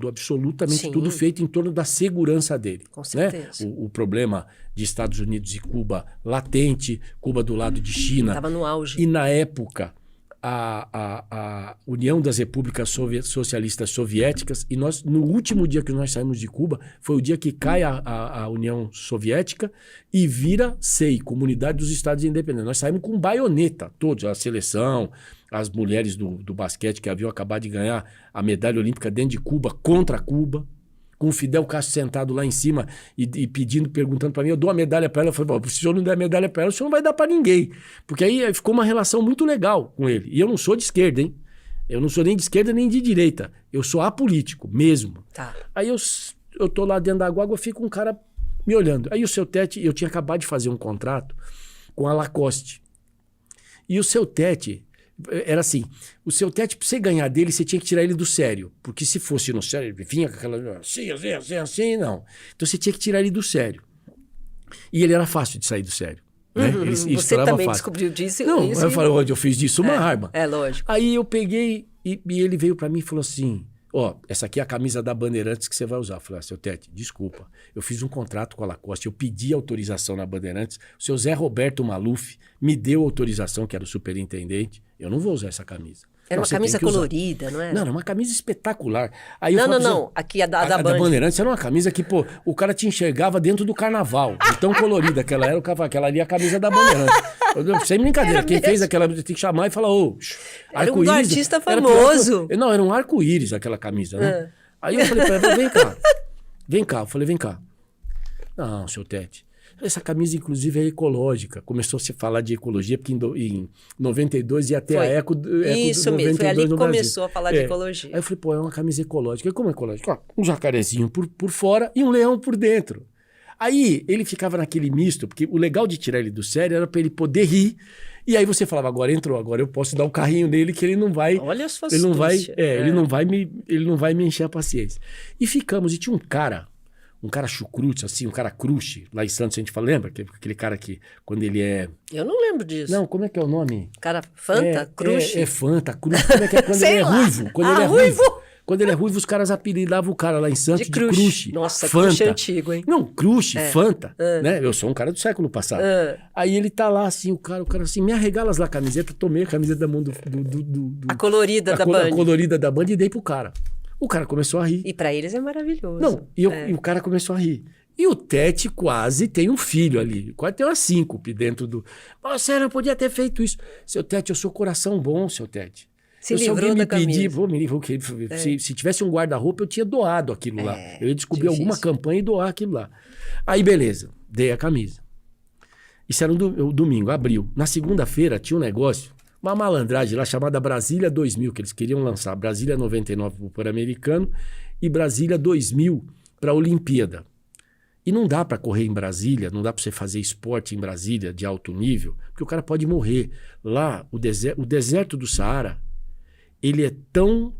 absolutamente tudo feito em torno da segurança dele. Com certeza. Né? O problema de Estados Unidos e Cuba latente, Cuba do lado de China. Estava no auge. E na época, a União das Repúblicas Socialistas Soviéticas, e nós, no último dia que nós saímos de Cuba, foi o dia que cai a União Soviética e vira SEI, Comunidade dos Estados Independentes. Nós saímos com baioneta, todos, a seleção, as mulheres do basquete que haviam acabado de ganhar a medalha olímpica dentro de Cuba, contra Cuba, com o Fidel Castro sentado lá em cima e perguntando para mim, eu dou a medalha para ela. Eu falei, se o senhor não der a medalha para ela, o senhor não vai dar para ninguém. Porque aí ficou uma relação muito legal com ele. E eu não sou de esquerda, hein? Eu não sou nem de esquerda nem de direita. Eu sou apolítico, mesmo. Tá. Aí eu tô lá dentro da água, fica um cara me olhando. Aí o seu Tete, eu tinha acabado de fazer um contrato com a Lacoste. E o seu Tete... Era assim, o seu Tete, pra você ganhar dele, você tinha que tirar ele do sério. Porque se fosse no sério, ele vinha com aquela... Assim, não. Então você tinha que tirar ele do sério. E ele era fácil de sair do sério. Né? Ele você também fácil. Descobriu disso? Não, isso eu falei, onde eu fiz disso? Uma arma. É, lógico. Aí eu peguei e ele veio pra mim e falou assim, ó, essa aqui é a camisa da Bandeirantes que você vai usar. Eu falei, seu Tete, desculpa, eu fiz um contrato com a Lacoste, eu pedi autorização na Bandeirantes, o seu Zé Roberto Maluf me deu autorização, que era o superintendente, eu não vou usar essa camisa. Era não, uma camisa colorida, não é? Não, era uma camisa espetacular. Aí não. Aqui a da Band. Da Bandeirantes era uma camisa que, pô, o cara te enxergava dentro do carnaval. De tão colorida que ela era, aquela ali é a camisa da Bandeirantes. Sem brincadeira. Era Quem mesmo. fez aquela tem que chamar e falar, ô, era um artista era pior famoso. não, era um arco-íris aquela camisa, né? Aí eu falei pra ela, vem cá. Eu falei, vem cá. Não, seu Tete. Essa camisa, inclusive, é ecológica. Começou a se falar de ecologia, porque em 92 ia ter a Eco isso do 92 mesmo, foi ali que no começou Brasil. a falar de ecologia. Aí eu falei, pô, é uma camisa ecológica. E como é ecológica? Ó, um jacarezinho por fora e um leão por dentro. Aí ele ficava naquele misto, porque o legal de tirar ele do sério era para ele poder rir. E aí você falava, agora entrou, agora eu posso dar um carrinho nele que ele não vai... Olha as ele não vai, ele não vai me encher a paciência. E ficamos, e tinha um cara chucrute, assim, um cara crush, lá em Santos a gente fala, lembra? Aquele cara que, quando ele é... Eu não lembro disso. Não, como é que é o nome? Cara, Fanta? Crush? É Fanta, Crush, como é que é quando ele é ruivo? Quando ele é ruivo. Quando ele é ruivo, os caras apelidavam o cara lá em Santos de Crush. Nossa, Fanta. Crush é antigo, hein? Não, Crush, Fanta, né? Eu sou um cara do século passado. Aí ele tá lá, assim, o cara assim, me arregalas lá a camiseta, tomei a camiseta da mão a colorida da Band. A colorida da Band e dei pro cara. O cara começou a rir. E pra eles é maravilhoso. Não, e o cara começou a rir. E o Tete quase tem um filho ali, quase tem uma síncope dentro do... Você não podia ter feito isso. Seu Tete, eu sou coração bom, seu Tete. Se livrou da camisa. Se tivesse um guarda-roupa, eu tinha doado aquilo lá. Eu ia descobrir difícil. alguma campanha e doar aquilo lá. Aí, beleza, dei a camisa. Isso era um domingo, abril. Na segunda-feira tinha um negócio, uma malandragem lá chamada Brasília 2000, que eles queriam lançar. Brasília 99 para o Pan-Americano e Brasília 2000 para a Olimpíada. E não dá para correr em Brasília, não dá para você fazer esporte em Brasília de alto nível, porque o cara pode morrer. Lá, o deserto do Saara, ele é tão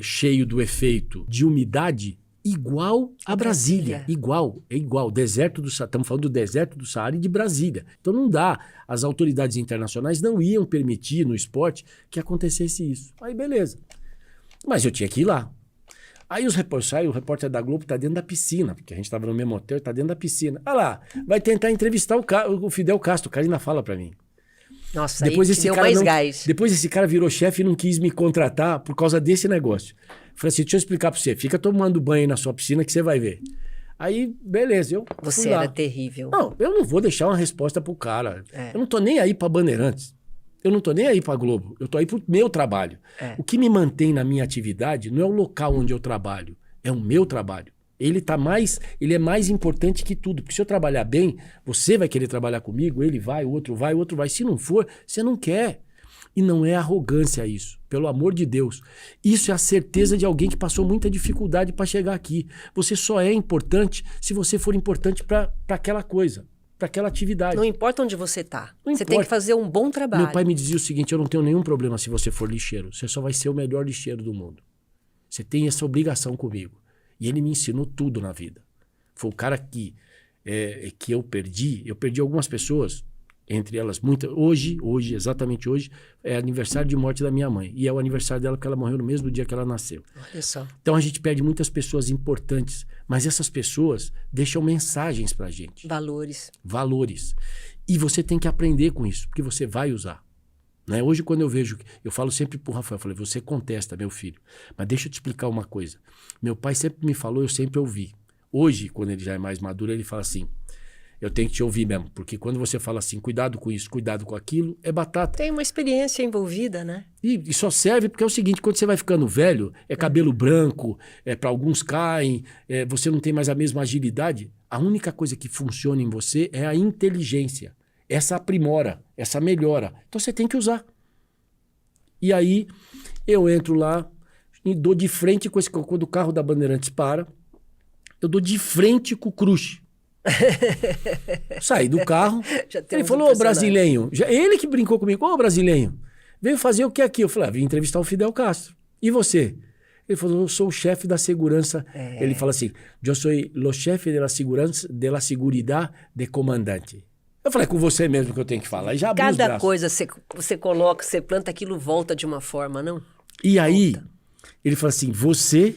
cheio do efeito de umidade igual a Brasília. É igual. Deserto do Saara, estamos falando do deserto do Saara e de Brasília. Então não dá. As autoridades internacionais não iam permitir no esporte que acontecesse isso. Aí beleza. Mas eu tinha que ir lá. Aí o repórter da Globo tá dentro da piscina, porque a gente tava no mesmo hotel, tá dentro da piscina. Ah lá, vai tentar entrevistar o Fidel Castro. O Karina fala pra mim. Nossa, depois aí esse deu cara mais gás. Depois esse cara virou chefe e não quis me contratar por causa desse negócio. Falei assim, deixa eu explicar pra você. Fica tomando banho aí na sua piscina que você vai ver. Aí, beleza, eu Você fui lá. era terrível. Não, eu não vou deixar uma resposta pro cara. Eu não tô nem aí pra Bandeirantes. Eu não tô nem aí pra Globo. Eu tô aí pro meu trabalho. O que me mantém na minha atividade não é o local onde eu trabalho. É o meu trabalho. Ele é mais importante que tudo. Porque se eu trabalhar bem, você vai querer trabalhar comigo, ele vai, o outro vai. Se não for, você não quer. E não é arrogância isso. Pelo amor de Deus. Isso é a certeza de alguém que passou muita dificuldade para chegar aqui. Você só é importante se você for importante para aquela coisa, para aquela atividade. Não importa onde você tá. Não você importa. tem que fazer um bom trabalho. Meu pai me dizia o seguinte, eu não tenho nenhum problema se você for lixeiro. Você só vai ser o melhor lixeiro do mundo. Você tem essa obrigação comigo. E ele me ensinou tudo na vida. Foi o cara que eu perdi algumas pessoas, entre elas muitas. Hoje, exatamente hoje, é aniversário de morte da minha mãe. E é o aniversário dela porque ela morreu no mesmo dia que ela nasceu. Olha só. Então a gente perde muitas pessoas importantes, mas essas pessoas deixam mensagens pra gente. Valores. E você tem que aprender com isso, porque você vai usar. Né? Hoje, quando eu vejo... Eu falo sempre pro Rafael, eu falei, você contesta, meu filho. Mas deixa eu te explicar uma coisa. Meu pai sempre me falou, eu sempre ouvi. Hoje, quando ele já é mais maduro, ele fala assim, eu tenho que te ouvir mesmo. Porque quando você fala assim, cuidado com isso, cuidado com aquilo, é batata. Tem uma experiência envolvida, né? E só serve porque é o seguinte, quando você vai ficando velho, é cabelo branco, para alguns caem, você não tem mais a mesma agilidade. A única coisa que funciona em você é a inteligência. Essa aprimora, essa melhora. Então você tem que usar. E aí eu entro lá e dou de frente com esse... Quando o carro da Bandeirantes para, eu dou de frente com o Crush. Saí do carro, ele falou, ô brasileiro, ele que brincou comigo, ô brasileiro, veio fazer o que aqui? Eu falei, vim entrevistar o Fidel Castro. E você? Ele falou, eu sou o chefe da segurança. Ele fala assim, eu sou o chefe da segurança, da seguridade de comandante. Eu falei, é com você mesmo que eu tenho que falar. E já abri os Cada braços. coisa você coloca, você planta, aquilo volta de uma forma, não? E aí, ele fala assim, você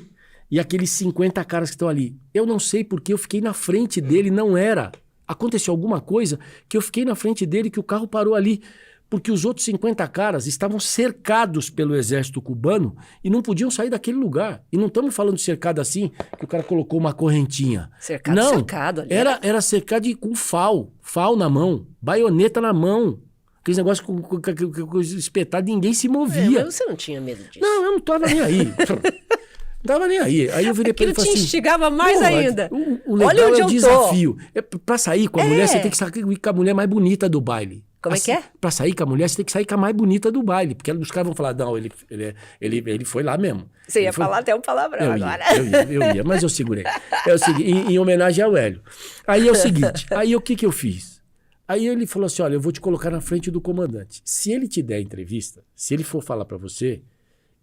e aqueles 50 caras que estão ali. Eu não sei porque eu fiquei na frente dele, não era. Aconteceu alguma coisa que eu fiquei na frente dele, que o carro parou ali. Porque os outros 50 caras estavam cercados pelo exército cubano e não podiam sair daquele lugar. E não estamos falando cercado assim, que o cara colocou uma correntinha. Cercado, não, cercado ali. Era cercado com fal na mão, baioneta na mão. Aqueles negócios com espetado, ninguém se movia. Mas você não tinha medo disso? Não, eu não tava nem aí. Não tava nem aí. Aí eu virei pra ele e falei assim... te instigava mais ainda. O legal Olha onde é eu o tô. desafio. Pra sair com a mulher, você tem que sair com a mulher mais bonita do baile. Como é que é? Pra sair com a mulher, você tem que sair com a mais bonita do baile. Porque os caras vão falar, não, ele foi lá mesmo. Você ia falar até um palavrão eu agora. Eu ia, mas eu segurei. É o seguinte, em homenagem ao Hélio. Aí é o seguinte, aí o que eu fiz? Aí ele falou assim, olha, eu vou te colocar na frente do comandante. Se ele te der entrevista, se ele for falar pra você,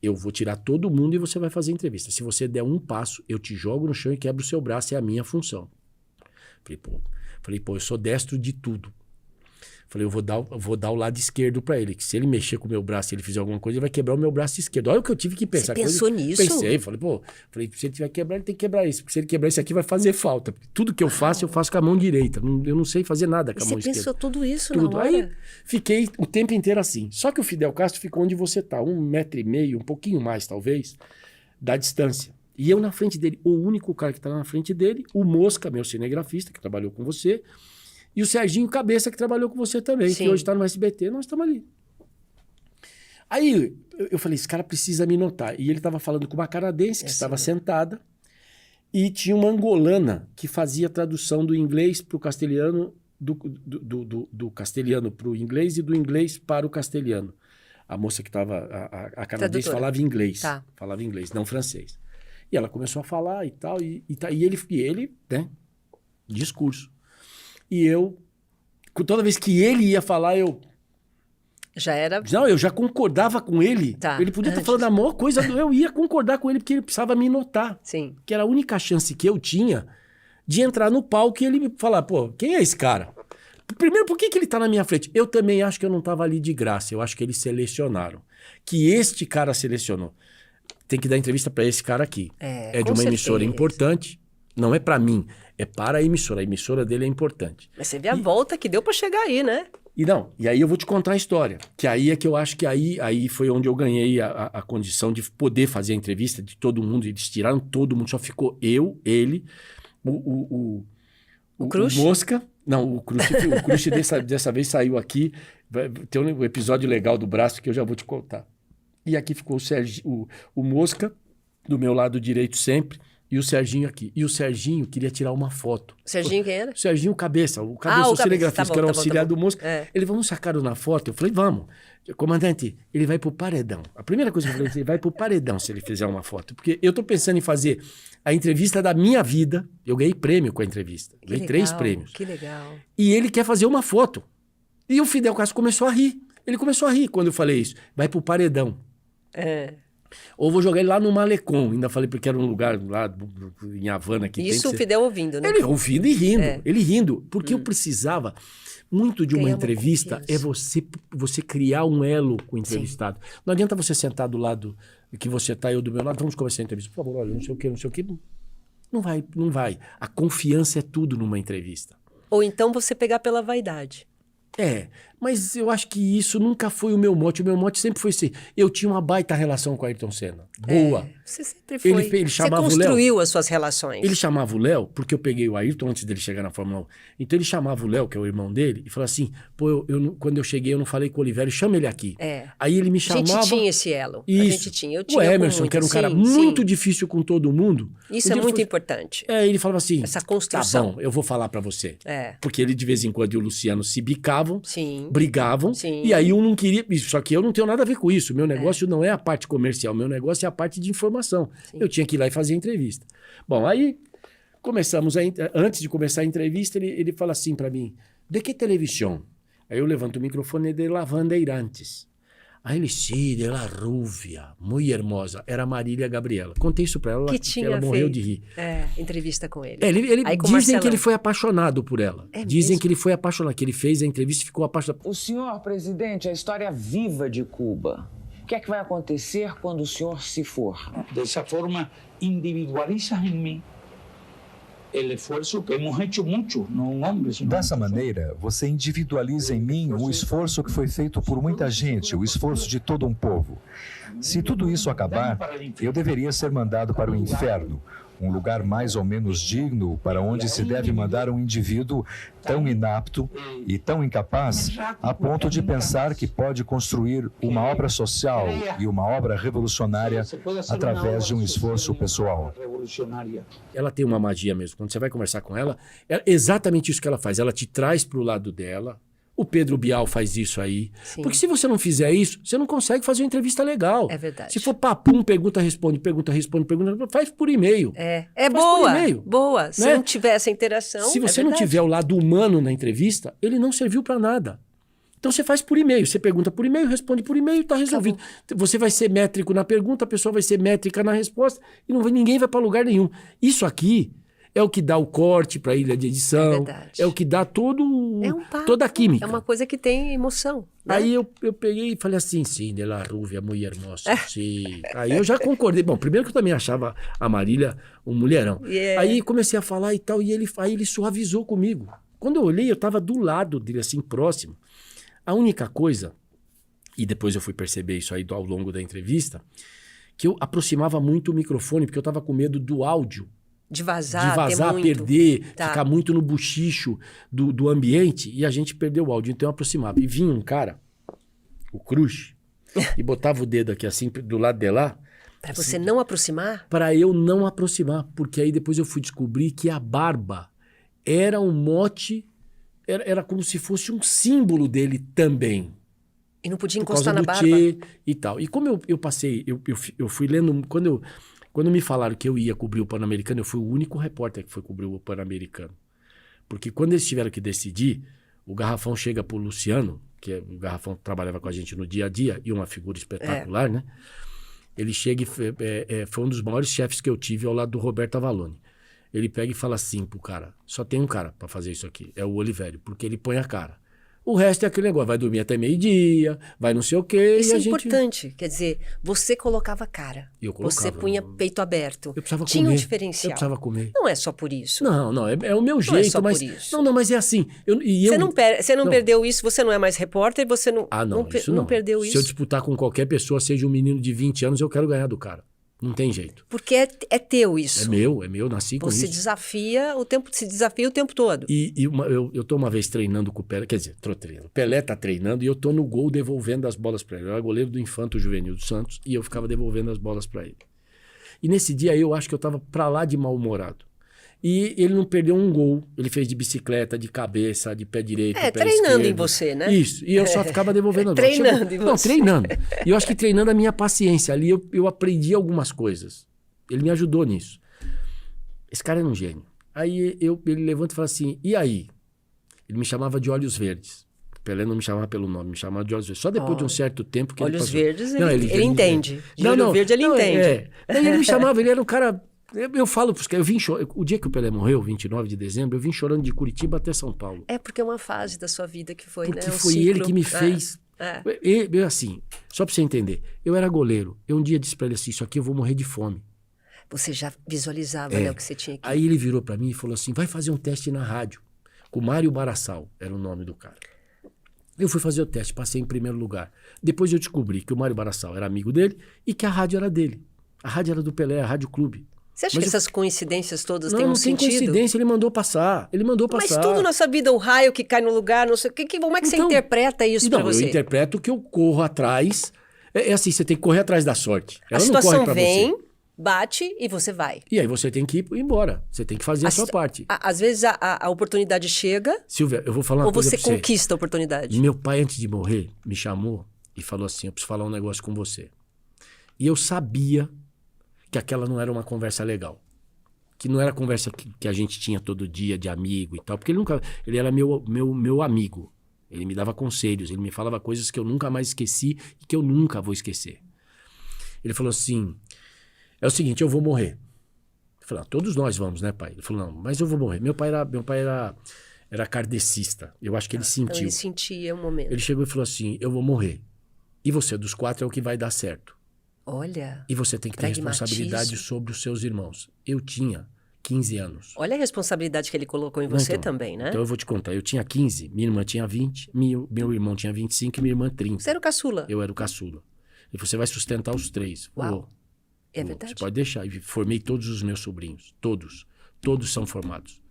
eu vou tirar todo mundo e você vai fazer entrevista. Se você der um passo, eu te jogo no chão e quebro o seu braço, é a minha função. Falei, pô, eu sou destro de tudo. Falei, eu vou dar o lado esquerdo pra ele, que se ele mexer com o meu braço e ele fizer alguma coisa, ele vai quebrar o meu braço esquerdo. Olha o que eu tive que pensar. Você pensou nisso? Pensei, falei, se ele tiver que quebrar, ele tem que quebrar isso. Porque se ele quebrar isso aqui, vai fazer falta. Porque tudo que eu faço com a mão direita. Eu não sei fazer nada com a mão esquerda. Você pensou tudo isso Tudo. na hora? Aí fiquei o tempo inteiro assim. Só que o Fidel Castro ficou onde você tá, 1,5 metro, um pouquinho mais talvez, da distância. E eu na frente dele, o único cara que tá na frente dele, o Mosca, meu cinegrafista, que trabalhou com você, e o Serginho Cabeça, que trabalhou com você também, Sim. que hoje está no SBT, nós estamos ali. Aí eu falei, esse cara precisa me notar. E ele estava falando com uma canadense que estava sentada e tinha uma angolana que fazia tradução do inglês para o castelhano, do castelhano para o inglês e do inglês para o castelhano. A moça que estava, a canadense Tradutora. falava inglês, Tá. falava inglês, não francês. E ela começou a falar e tal, e ele, né, discurso. E eu, toda vez que ele ia falar, eu já concordava com ele. Tá. Ele podia estar falando a maior coisa, eu ia concordar com ele, porque ele precisava me notar. Sim. Que era a única chance que eu tinha de entrar no palco e ele me falar, pô, quem é esse cara? Primeiro, por que ele tá na minha frente? Eu também acho que eu não tava ali de graça, eu acho que eles selecionaram. Que este cara selecionou. Tem que dar entrevista para esse cara aqui. É de uma emissora importante, não é para mim, é para a emissora dele é importante. Mas você vê a volta que deu para chegar aí, né? E aí eu vou te contar a história, que aí é que eu acho que aí foi onde eu ganhei a condição de poder fazer a entrevista de todo mundo, eles tiraram todo mundo, só ficou eu, ele, o Crush? O Mosca, não, o Crush dessa vez saiu aqui, tem um episódio legal do braço que eu já vou te contar. E aqui ficou o Mosca, do meu lado direito sempre, e o Serginho aqui. E o Serginho queria tirar uma foto. Serginho quem era? O Serginho Cabeça, o Cabeça, cinegrafista, tá bom, que era o tá bom, auxiliar tá bom. do Mosca. Ele, vamos sacar na foto? Eu falei, vamos. Comandante, ele vai pro paredão. A primeira coisa que eu falei, ele vai pro paredão se ele fizer uma foto. Porque eu tô pensando em fazer a entrevista da minha vida. Eu ganhei prêmio com a entrevista. Ganhei 3 prêmios. Que legal. E ele quer fazer uma foto. E o Fidel Castro começou a rir. Ele começou a rir quando eu falei isso. Vai pro paredão. Ou vou jogar ele lá no Malecon. Ainda falei porque era um lugar lá em Havana. Que Isso tem o Fidel ouvindo, né? Ele ouvindo e rindo. Ele rindo. Porque eu precisava muito de uma Ganhar uma entrevista. É confiança. você criar um elo com o entrevistado. Não adianta você sentar do lado que você tá, eu do meu lado. Vamos começar a entrevista. Por favor, olha, não sei o que. Não vai. A confiança é tudo numa entrevista. Ou então você pegar pela vaidade. Mas eu acho que isso nunca foi o meu mote. O meu mote sempre foi assim. Eu tinha uma baita relação com o Ayrton Senna. Boa. Você sempre foi. Ele chamava você construiu as suas relações. Ele chamava o Léo, porque eu peguei o Ayrton antes dele chegar na Fórmula 1. Então ele chamava o Léo, que é o irmão dele, e falava assim, pô, quando eu cheguei eu não falei com o Oliveira, chama ele aqui. Aí ele me chamava... A gente tinha esse elo. Isso. A gente tinha. Eu tinha o Emerson, que era um cara muito difícil com todo mundo. Isso é muito importante. Ele falava assim, essa construção. Tá bom, eu vou falar pra você. É. Porque ele de vez em quando e o Luciano se bicavam, Sim. brigavam, Sim. e aí um não queria... Só que eu não tenho nada a ver com isso. Meu negócio não é a parte comercial, meu negócio é a parte de informação. Sim. Eu tinha que ir lá e fazer a entrevista. Bom, aí começamos antes de começar a entrevista, ele fala assim pra mim, de que televisão? Aí eu levanto o microfone de La Bandeirantes. Aí ele, sim, de La Rúvia, muito hermosa. Era a Marília Gabriela. Contei isso pra ela, que ela morreu de rir. Entrevista com ele. Dizem que ele foi apaixonado por ela. Dizem que ele foi apaixonado, que ele fez a entrevista e ficou apaixonado. O senhor, presidente, é a história viva de Cuba. O que é que vai acontecer quando o senhor se for? Dessa forma, individualizas em mim o esforço que hemos hecho muito, não homens. Dessa maneira, você individualiza em mim o esforço que foi feito por muita gente, o esforço de todo um povo. Se tudo isso acabar, eu deveria ser mandado para o inferno, um lugar mais ou menos digno para onde se deve mandar um indivíduo tão inapto e tão incapaz a ponto de pensar que pode construir uma obra social e uma obra revolucionária através de um esforço pessoal. Ela tem uma magia mesmo. Quando você vai conversar com ela, é exatamente isso que ela faz. Ela te traz para o lado dela. O Pedro Bial faz isso aí. Sim. Porque se você não fizer isso, você não consegue fazer uma entrevista legal. É verdade. Se for papum, pergunta, responde, faz por e-mail. Boa, boa. Se não tiver essa interação, se você não tiver o lado humano na entrevista, ele não serviu para nada. Então você faz por e-mail, você pergunta por e-mail, responde por e-mail, tá resolvido. Acabou. Você vai ser métrico na pergunta, a pessoa vai ser métrica na resposta e ninguém vai para lugar nenhum. Isso aqui é o que dá o corte para a ilha de edição, é o que dá toda a química. É uma coisa que tem emoção. Né? Aí eu peguei e falei assim, sim, de La Rúvia, muito hermosa, sim. Aí eu já concordei. Bom, primeiro que eu também achava a Marília um mulherão. Aí comecei a falar e tal, e aí ele suavizou comigo. Quando eu olhei, eu estava do lado dele, assim, próximo. A única coisa, e depois eu fui perceber isso aí ao longo da entrevista, que eu aproximava muito o microfone, porque eu estava com medo do áudio. De vazar, perder, ficar muito no buchicho do ambiente, e a gente perdeu o áudio. Então eu aproximava. E vinha um cara, o Cruz, e botava o dedo aqui assim, do lado de lá. Para você não aproximar? Para eu não aproximar, porque aí depois eu fui descobrir que a barba era um mote, era como se fosse um símbolo dele também. E não podia encostar na barba? Tchê e tal. E como eu passei, eu fui lendo, quando me falaram que eu ia cobrir o Pan-Americano, eu fui o único repórter que foi cobrir o Pan-Americano. Porque quando eles tiveram que decidir, o Garrafão chega pro Luciano, o Garrafão trabalhava com a gente no dia a dia, e uma figura espetacular, né? Ele chega e foi um dos maiores chefes que eu tive ao lado do Roberto Avalone. Ele pega e fala assim pro cara, só tem um cara para fazer isso aqui, é o Olivério, porque ele põe a cara. O resto é aquele negócio, vai dormir até meio-dia, vai não sei o quê. Isso é importante, quer dizer, você colocava cara. Eu colocava. Você punha peito aberto. Eu precisava Tinha comer. um diferencial. Eu precisava comer. Não é só por isso. Não, é o meu jeito. Não é só por isso. Não, mas é assim. Você não perdeu isso, você não é mais repórter, você não, não perdeu isso. Se eu disputar com qualquer pessoa, seja um menino de 20 anos, eu quero ganhar do cara. Não tem jeito. Porque é teu isso. É meu, nasci com isso. Você desafia o tempo todo. Eu tô uma vez treinando com o Pelé, quer dizer, tô treinando. O Pelé tá treinando e eu tô no gol devolvendo as bolas para ele. Eu era goleiro do Infanto Juvenil do Santos e eu ficava devolvendo as bolas para ele. E nesse dia eu acho que eu tava pra lá de mal-humorado. E ele não perdeu um gol. Ele fez de bicicleta, de cabeça, de pé direito, pé treinando esquerdo. em você, né? Isso. E eu só ficava devolvendo as bolas. Treinando em você. Não, treinando. E eu acho que treinando a minha paciência. Ali eu aprendi algumas coisas. Ele me ajudou nisso. Esse cara era um gênio. Aí ele levanta e fala assim, e aí? Ele me chamava de Olhos Verdes. O Pelé não me chamava pelo nome, me chamava de Olhos Verdes. Só depois de um certo tempo que Olhos ele passou. Verdes, ele entende. De olho verde ele entende. Aí ele me chamava, ele era um cara... Eu falo, porque eu vim chorando. O dia que o Pelé morreu, 29 de dezembro, eu vim chorando de Curitiba até São Paulo. É porque é uma fase da sua vida que foi, porque né? Foi ele que me fez. Eu, assim, só pra você entender, eu era goleiro. Eu um dia disse pra ele assim: isso aqui eu vou morrer de fome. Você já visualizava, né, o que você tinha aqui. Aí ele virou pra mim e falou assim: vai fazer um teste na rádio. Com o Mário Barassal, era o nome do cara. Eu fui fazer o teste, passei em primeiro lugar. Depois eu descobri que o Mário Barassal era amigo dele e que a rádio era dele. A rádio era do Pelé, a Rádio Clube. Você acha que essas coincidências todas têm Não, um não tem sentido? coincidência, ele mandou passar. Mas tudo na sua vida, o raio que cai no lugar, não sei o que, como é que você interpreta isso pra você? Eu interpreto que eu corro atrás. É assim, você tem que correr atrás da sorte. A situação vem, bate e você vai. E aí você tem que ir embora. Você tem que fazer a sua parte. Às vezes a oportunidade chega. Silvia, eu vou falar uma coisa pra você. Ou você conquista a oportunidade. Meu pai, antes de morrer, me chamou e falou assim, eu preciso falar um negócio com você. E eu sabia que aquela não era uma conversa legal. Que não era a conversa que a gente tinha todo dia de amigo e tal. Porque ele era meu amigo. Ele me dava conselhos, ele me falava coisas que eu nunca mais esqueci e que eu nunca vou esquecer. Ele falou assim, é o seguinte, eu vou morrer. Eu falei, todos nós vamos, né, pai? Ele falou, não, mas eu vou morrer. Meu pai era kardecista. Eu acho que ele sentiu. Ele sentia um momento. Ele chegou e falou assim, eu vou morrer. E você, dos 4, é o que vai dar certo. Olha. E você tem que ter responsabilidade sobre os seus irmãos. Eu tinha 15 anos. Olha a responsabilidade que ele colocou em você também, né? Então eu vou te contar. Eu tinha 15, minha irmã tinha 20, meu irmão tinha 25 e minha irmã 30. Você era o caçula? Eu era o caçula. E você vai sustentar os 3. Uau. É verdade? Você pode deixar. E formei todos os meus sobrinhos. Todos. Todos são formados.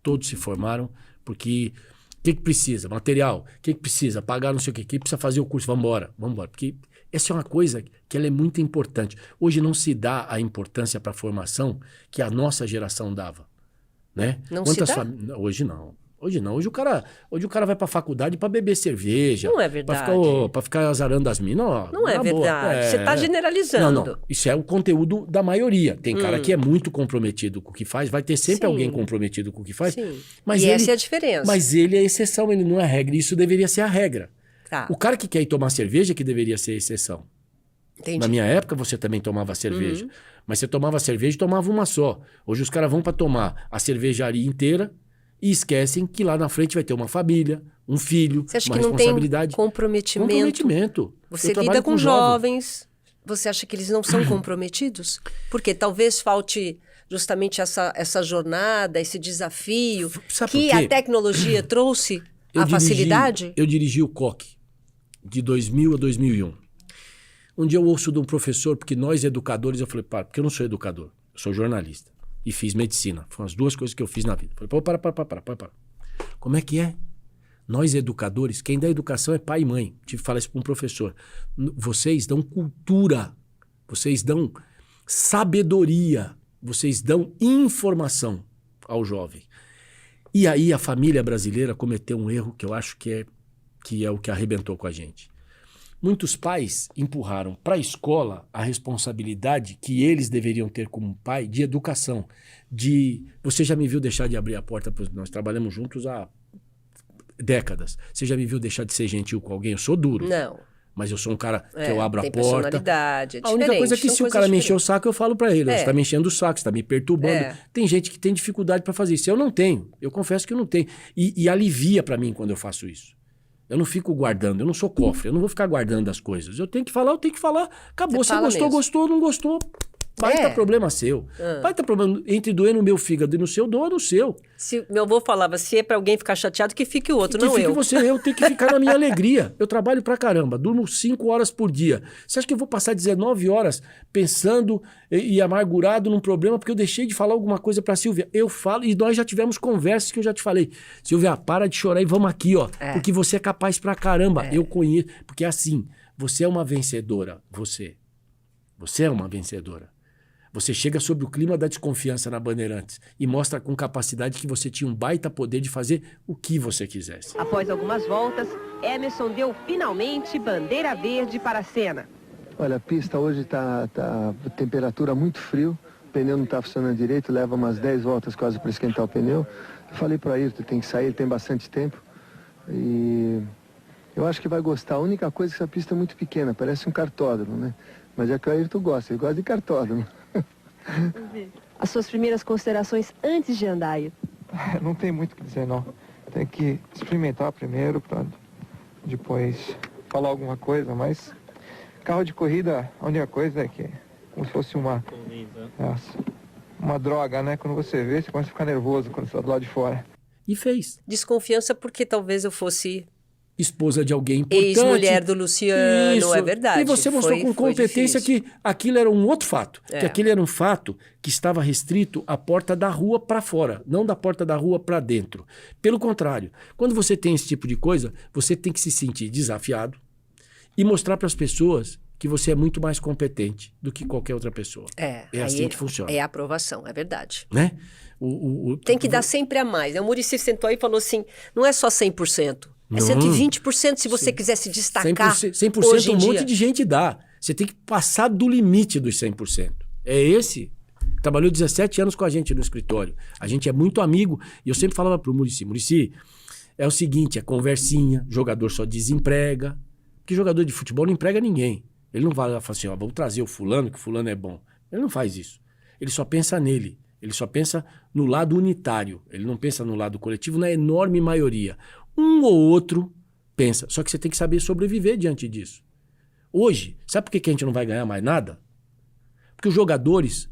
Todos se formaram porque... O que precisa? Material. O que precisa? Pagar não sei o quê. O que precisa fazer o curso? Vamos embora. Porque essa é uma coisa que ela é muito importante. Hoje não se dá a importância para a formação que a nossa geração dava. Né? Não se dá? Hoje não. Hoje não. Hoje o cara vai para a faculdade para beber cerveja. Não é verdade. Para ficar azarando as minas. Não é verdade. Você está generalizando. Não. Isso é o conteúdo da maioria. Tem cara que é muito comprometido com o que faz. Vai ter sempre alguém comprometido com o que faz. Sim. Mas essa é a diferença. Mas ele é a exceção, ele não é a regra. Isso deveria ser a regra. Tá. O cara que quer ir tomar cerveja que deveria ser a exceção. Entendi. Na minha época você também tomava cerveja. Mas você tomava cerveja e tomava uma só. Hoje os caras vão para tomar a cervejaria inteira e esquecem que lá na frente vai ter uma família, um filho, você acha uma que responsabilidade. Não tem comprometimento? Você lida com jovens. Você acha que eles não são comprometidos? Porque talvez falte justamente essa jornada, esse desafio que a tecnologia trouxe, facilidade? Eu dirigi o COC de 2000 a 2001. Um dia eu ouço de um professor, porque nós educadores, eu falei, porque eu não sou educador, eu sou jornalista. E fiz medicina. Foram as 2 coisas que eu fiz na vida. Falei, para. Como é que é? Nós educadores, quem dá educação é pai e mãe. Tive que falar isso para um professor. Vocês dão cultura, vocês dão sabedoria, vocês dão informação ao jovem. E aí a família brasileira cometeu um erro que eu acho que é o que arrebentou com a gente. Muitos pais empurraram para a escola a responsabilidade que eles deveriam ter como pai de educação. Você já me viu deixar de abrir a porta, nós trabalhamos juntos há décadas. Você já me viu deixar de ser gentil com alguém? Eu sou duro. Não. Mas eu sou um cara que eu abro a porta. Tem personalidade, é diferente. A única coisa é que se o cara me encher o saco, eu falo para ele. Você está me enchendo o saco, você está me perturbando. Tem gente que tem dificuldade para fazer isso. Eu não tenho. Eu confesso que eu não tenho. E alivia para mim quando eu faço isso. Eu não fico guardando, eu não sou cofre, eu não vou ficar guardando as coisas. Eu tenho que falar. Acabou. Se gostou, gostou, não gostou. Baita problema seu. Baita problema. Entre doer no meu fígado e no seu, doa no seu. Se meu avô falava, se é pra alguém ficar chateado, que fique o outro, não eu. Eu tenho que ficar na minha alegria. Eu trabalho pra caramba, durmo 5 horas por dia. Você acha que eu vou passar 19 horas pensando e amargurado num problema porque eu deixei de falar alguma coisa pra Silvia? Eu falo, e nós já tivemos conversas que eu já te falei. Silvia, para de chorar e vamos aqui, ó. Porque você é capaz pra caramba. Eu conheço. Porque assim, você é uma vencedora. Você é uma vencedora. Você chega sob o clima da desconfiança na Bandeirantes e mostra com capacidade que você tinha um baita poder de fazer o que você quisesse. Após algumas voltas, Emerson deu finalmente bandeira verde para a Senna. Olha, a pista hoje está temperatura muito frio, o pneu não está funcionando direito, leva umas 10 voltas quase para esquentar o pneu. Eu falei para ele, tu tem que sair, ele tem bastante tempo e eu acho que vai gostar. A única coisa é que essa pista é muito pequena, parece um cartódromo, né? Mas é que o Ayrton gosta, ele gosta de cartódromo. As suas primeiras considerações antes de andar aí? Não tem muito o que dizer, não. Tem que experimentar primeiro para depois falar alguma coisa, mas carro de corrida, a única coisa é que como se fosse uma droga, né? Quando você vê, você começa a ficar nervoso quando você está do lado de fora. E fez. Desconfiança porque talvez eu fosse esposa de alguém importante. Ex-mulher do Luciano, Isso. é verdade. E você mostrou com competência que aquilo era um outro fato. Que aquilo era um fato que estava restrito à porta da rua para fora, não da porta da rua para dentro. Pelo contrário, quando você tem esse tipo de coisa, você tem que se sentir desafiado e mostrar para as pessoas que você é muito mais competente do que qualquer outra pessoa. É assim que funciona. É a aprovação, é verdade. Né? Tem que dar sempre a mais. O Muricy sentou aí e falou assim, não é só 100%. É 120% se você quiser se destacar. 100% hoje um em monte dia. de gente dá. Você tem que passar do limite dos 100%. É esse. Trabalhou 17 anos com a gente no escritório. A gente é muito amigo. E eu sempre falava pro Muricy, é o seguinte, é conversinha, jogador só desemprega. Porque jogador de futebol não emprega ninguém. Ele não vai lá e fala assim, vamos trazer o fulano, que o fulano é bom. Ele não faz isso. Ele só pensa nele. Ele só pensa no lado unitário. Ele não pensa no lado coletivo, na enorme maioria. Um ou outro pensa. Só que você tem que saber sobreviver diante disso. Hoje, sabe por que a gente não vai ganhar mais nada? Porque os jogadores...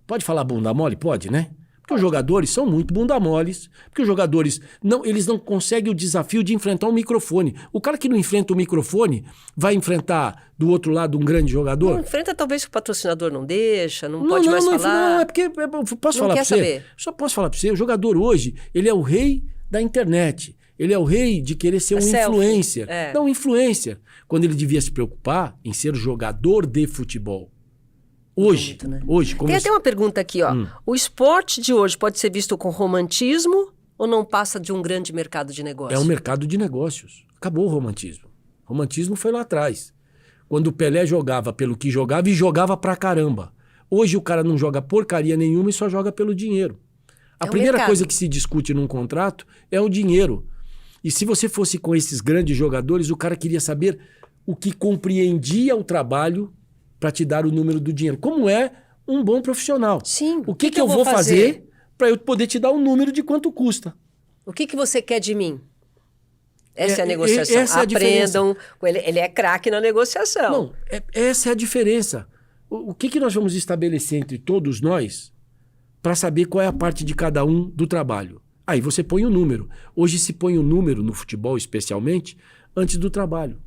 Pode falar bunda mole? Pode, né? Porque os jogadores são muito bunda moles. Porque os jogadores, eles não conseguem o desafio de enfrentar um microfone. O cara que não enfrenta o microfone vai enfrentar do outro lado um grande jogador? Não enfrenta talvez que o patrocinador não deixa, não pode mais falar. Não, é porque... Posso falar pra você? Saber. Só posso falar pra você. O jogador hoje, ele é o rei da internet. Ele é o rei de querer ser um influencer. Não, influencer. Quando ele devia se preocupar em ser jogador de futebol. Hoje, muito, né? Hoje... Tem até uma pergunta aqui, ó. O esporte de hoje pode ser visto com romantismo ou não passa de um grande mercado de negócios? É um mercado de negócios. Acabou o romantismo. O romantismo foi lá atrás. Quando o Pelé jogava pelo que jogava e jogava pra caramba. Hoje o cara não joga porcaria nenhuma e só joga pelo dinheiro. A primeira coisa que se discute num contrato é o dinheiro. E se você fosse com esses grandes jogadores, o cara queria saber o que compreendia o trabalho para te dar o número do dinheiro. Como é um bom profissional. Sim. O que eu vou fazer para eu poder te dar o número de quanto custa? O que você quer de mim? Essa é a negociação. Essa é a Aprendam. Ele é craque na negociação. Não, essa é a diferença. O que nós vamos estabelecer entre todos nós para saber qual é a parte de cada um do trabalho? Aí você põe o número. Hoje se põe o número no futebol, especialmente, antes do trabalho.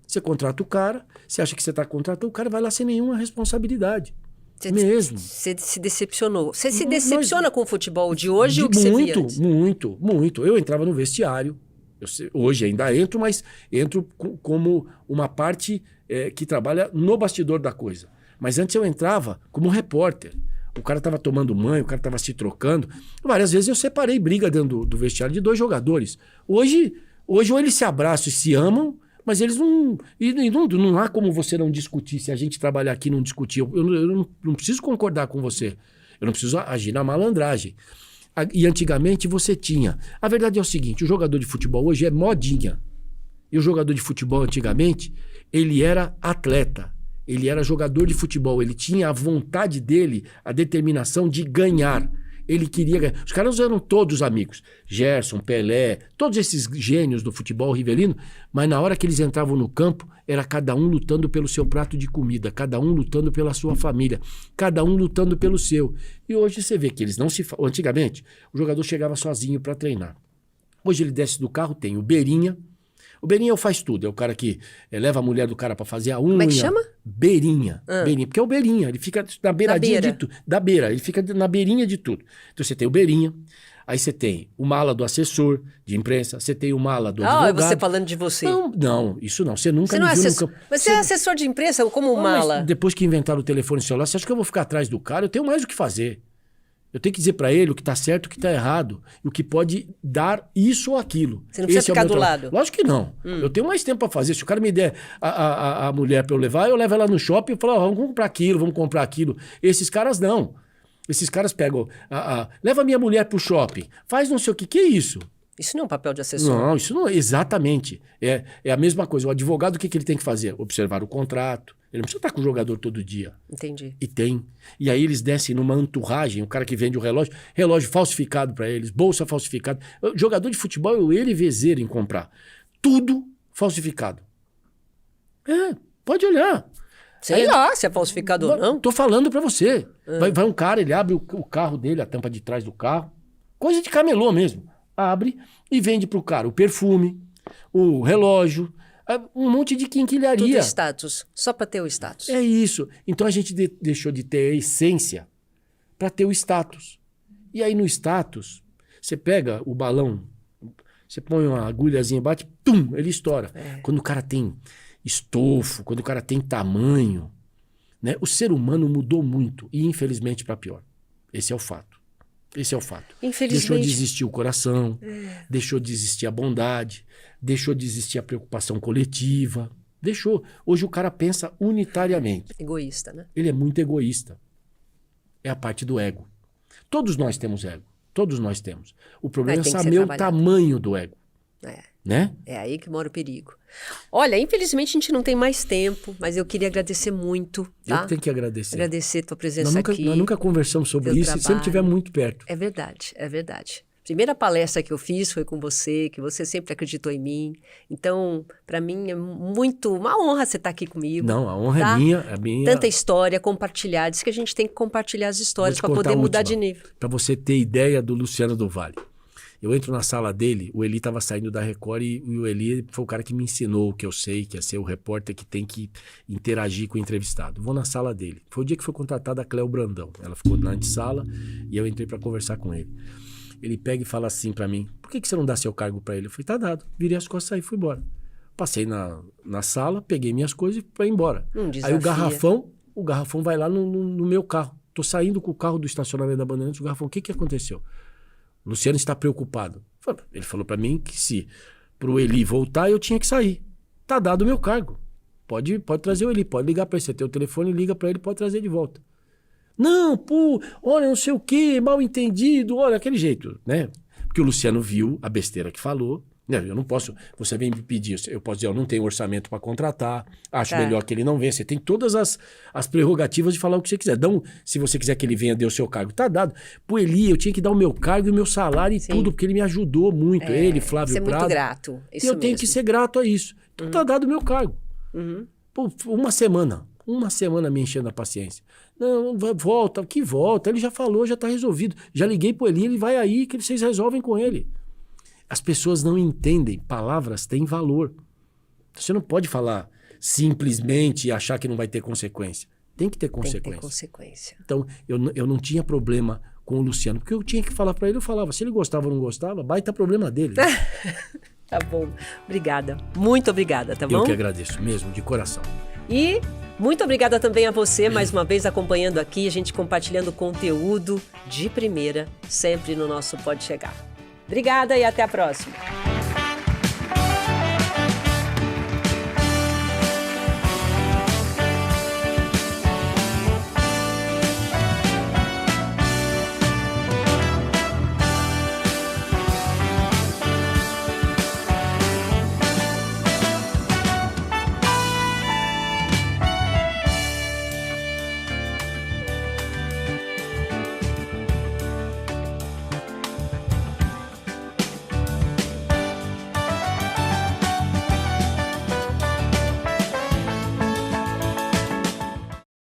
Você contrata o cara, você acha que você está contratando, o cara vai lá sem nenhuma responsabilidade. Você se decepcionou. Você se decepciona com o futebol de hoje ou que você via antes? Muito. Eu entrava no vestiário. Hoje ainda entro, mas entro como uma parte que trabalha no bastidor da coisa. Mas antes eu entrava como repórter. O cara estava tomando banho, o cara estava se trocando. Várias vezes eu separei briga dentro do vestiário de dois jogadores. Hoje ou eles se abraçam e se amam, mas eles não... Não há como você não discutir. Se a gente trabalhar aqui e não discutir, eu não preciso concordar com você. Eu não preciso agir na malandragem. E antigamente você tinha... A verdade é o seguinte, o jogador de futebol hoje é modinha. E o jogador de futebol antigamente, ele era atleta. Ele era jogador de futebol. Ele tinha a vontade dele, a determinação de ganhar. Ele queria ganhar. Os caras eram todos amigos. Gerson, Pelé, todos esses gênios do futebol rivelino. Mas na hora que eles entravam no campo, era cada um lutando pelo seu prato de comida. Cada um lutando pela sua família. Cada um lutando pelo seu. E hoje você vê que eles não se... Antigamente, o jogador chegava sozinho para treinar. Hoje ele desce do carro, tem o Beirinha. O Beirinha faz tudo. É o cara que leva a mulher do cara para fazer a unha. Como é que chama? Beirinha. Beirinha. Porque é o Beirinha. Ele fica na beiradinha de tudo. Da beira. Ele fica na beirinha de tudo. Então você tem o Beirinha. Aí você tem o mala do assessor de imprensa. Você tem o mala do advogado. É você falando de você. Não, isso não. Você nunca me viu no campo. Mas você é assessor de imprensa como mala? Mas depois que inventaram o telefone celular, você acha que eu vou ficar atrás do cara? Eu tenho mais o que fazer. Eu tenho que dizer para ele o que tá certo e o que tá errado. E o que pode dar isso ou aquilo. Você não precisa ficar do lado. Lógico que não. Eu tenho mais tempo para fazer. Se o cara me der a mulher para eu levar, eu levo ela no shopping e falo, vamos comprar aquilo, vamos comprar aquilo. Esses caras não. Esses caras pegam... leva a minha mulher pro shopping. Faz não sei o que. Que é isso? Isso não é um papel de assessor. Não, isso não é. Exatamente. É a mesma coisa. O advogado, o que ele tem que fazer? Observar o contrato. Ele não precisa estar com o jogador todo dia. Entendi. E tem. E aí eles descem numa enturragem, o cara que vende o relógio falsificado para eles, bolsa falsificada. Jogador de futebol é ele vezeiro em comprar. Tudo falsificado. Pode olhar. Sei lá se é falsificado ou não. Tô falando para você. Vai um cara, ele abre o carro dele, a tampa de trás do carro. Coisa de camelô mesmo. Abre e vende pro cara o perfume, o relógio, um monte de quinquilharia. Tudo status, só para ter o status. É isso. Então a gente deixou de ter a essência para ter o status. E aí no status, você pega o balão, você põe uma agulhazinha, bate, tum, ele estoura. Quando o cara tem estofo, quando o cara tem tamanho, né? O ser humano mudou muito e infelizmente para pior. Esse é o fato. Esse é o fato. Infelizmente. Deixou de existir o coração, deixou de existir a bondade, deixou de existir a preocupação coletiva. Deixou. Hoje o cara pensa unitariamente. Egoísta, né? Ele é muito egoísta. É a parte do ego. Todos nós temos ego. Todos nós temos. O problema é saber o tamanho do ego. Né? É aí que mora o perigo. Olha, infelizmente a gente não tem mais tempo, mas eu queria agradecer muito. Tá? Eu tenho que agradecer. Agradecer a tua presença aqui. Nós nunca conversamos sobre isso e sempre estivemos muito perto. É verdade, é verdade. Primeira palestra que eu fiz foi com você, que você sempre acreditou em mim. Então, para mim é uma honra você estar aqui comigo. Não, a honra tá? é minha. Tanta história, compartilhar. Diz que a gente tem que compartilhar as histórias para poder mudar de nível. Para você ter ideia do Luciano do Vale. Eu entro na sala dele, o Eli estava saindo da Record e o Eli foi o cara que me ensinou o que eu sei, que é ser o repórter que tem que interagir com o entrevistado. Vou na sala dele. Foi o dia que foi contratada a Cléo Brandão. Ela ficou na antessala e eu entrei para conversar com ele. Ele pega e fala assim para mim, por que você não dá seu cargo para ele? Eu falei, tá dado. Virei as costas e saí e fui embora. Passei na sala, peguei minhas coisas e fui embora. Aí o garrafão vai lá no meu carro. Tô saindo com o carro do estacionamento da Bandeirantes, o garrafão, o que aconteceu? O Luciano está preocupado. Ele falou para mim que se pro Eli voltar, eu tinha que sair. Tá dado o meu cargo. Pode trazer o Eli, pode ligar para ele. Você tem o telefone, liga para ele, pode trazer de volta. Não, olha, não sei o quê, mal entendido, olha, aquele jeito, né? Porque o Luciano viu a besteira que falou. Eu não posso, você vem me pedir, eu posso dizer, eu não tenho orçamento para contratar, acho melhor que ele não venha. Você tem todas as prerrogativas de falar o que você quiser. Então, se você quiser que ele venha, dê o seu cargo. Tá dado. Pro Eli, eu tinha que dar o meu cargo e o meu salário e tudo, porque ele me ajudou muito. Ele, Flávio Prado. Você é muito grato. E eu tenho que ser grato a isso. Então tá dado o meu cargo. Uma semana me enchendo a paciência. Não, volta, que volta. Ele já falou, já tá resolvido. Já liguei pro Eli, ele vai aí que vocês resolvem com ele. As pessoas não entendem. Palavras têm valor. Você não pode falar simplesmente e achar que não vai ter consequência. Tem que ter consequência. Tem que ter consequência. Então, eu não tinha problema com o Luciano, porque eu tinha que falar para ele, eu falava. Se ele gostava ou não gostava, baita problema dele. Né? Tá bom. Obrigada. Muito obrigada, tá bom? Eu que agradeço mesmo, de coração. E muito obrigada também a você, mais uma vez, acompanhando aqui, a gente compartilhando conteúdo de primeira, sempre no nosso Pode Chegar. Obrigada e até a próxima.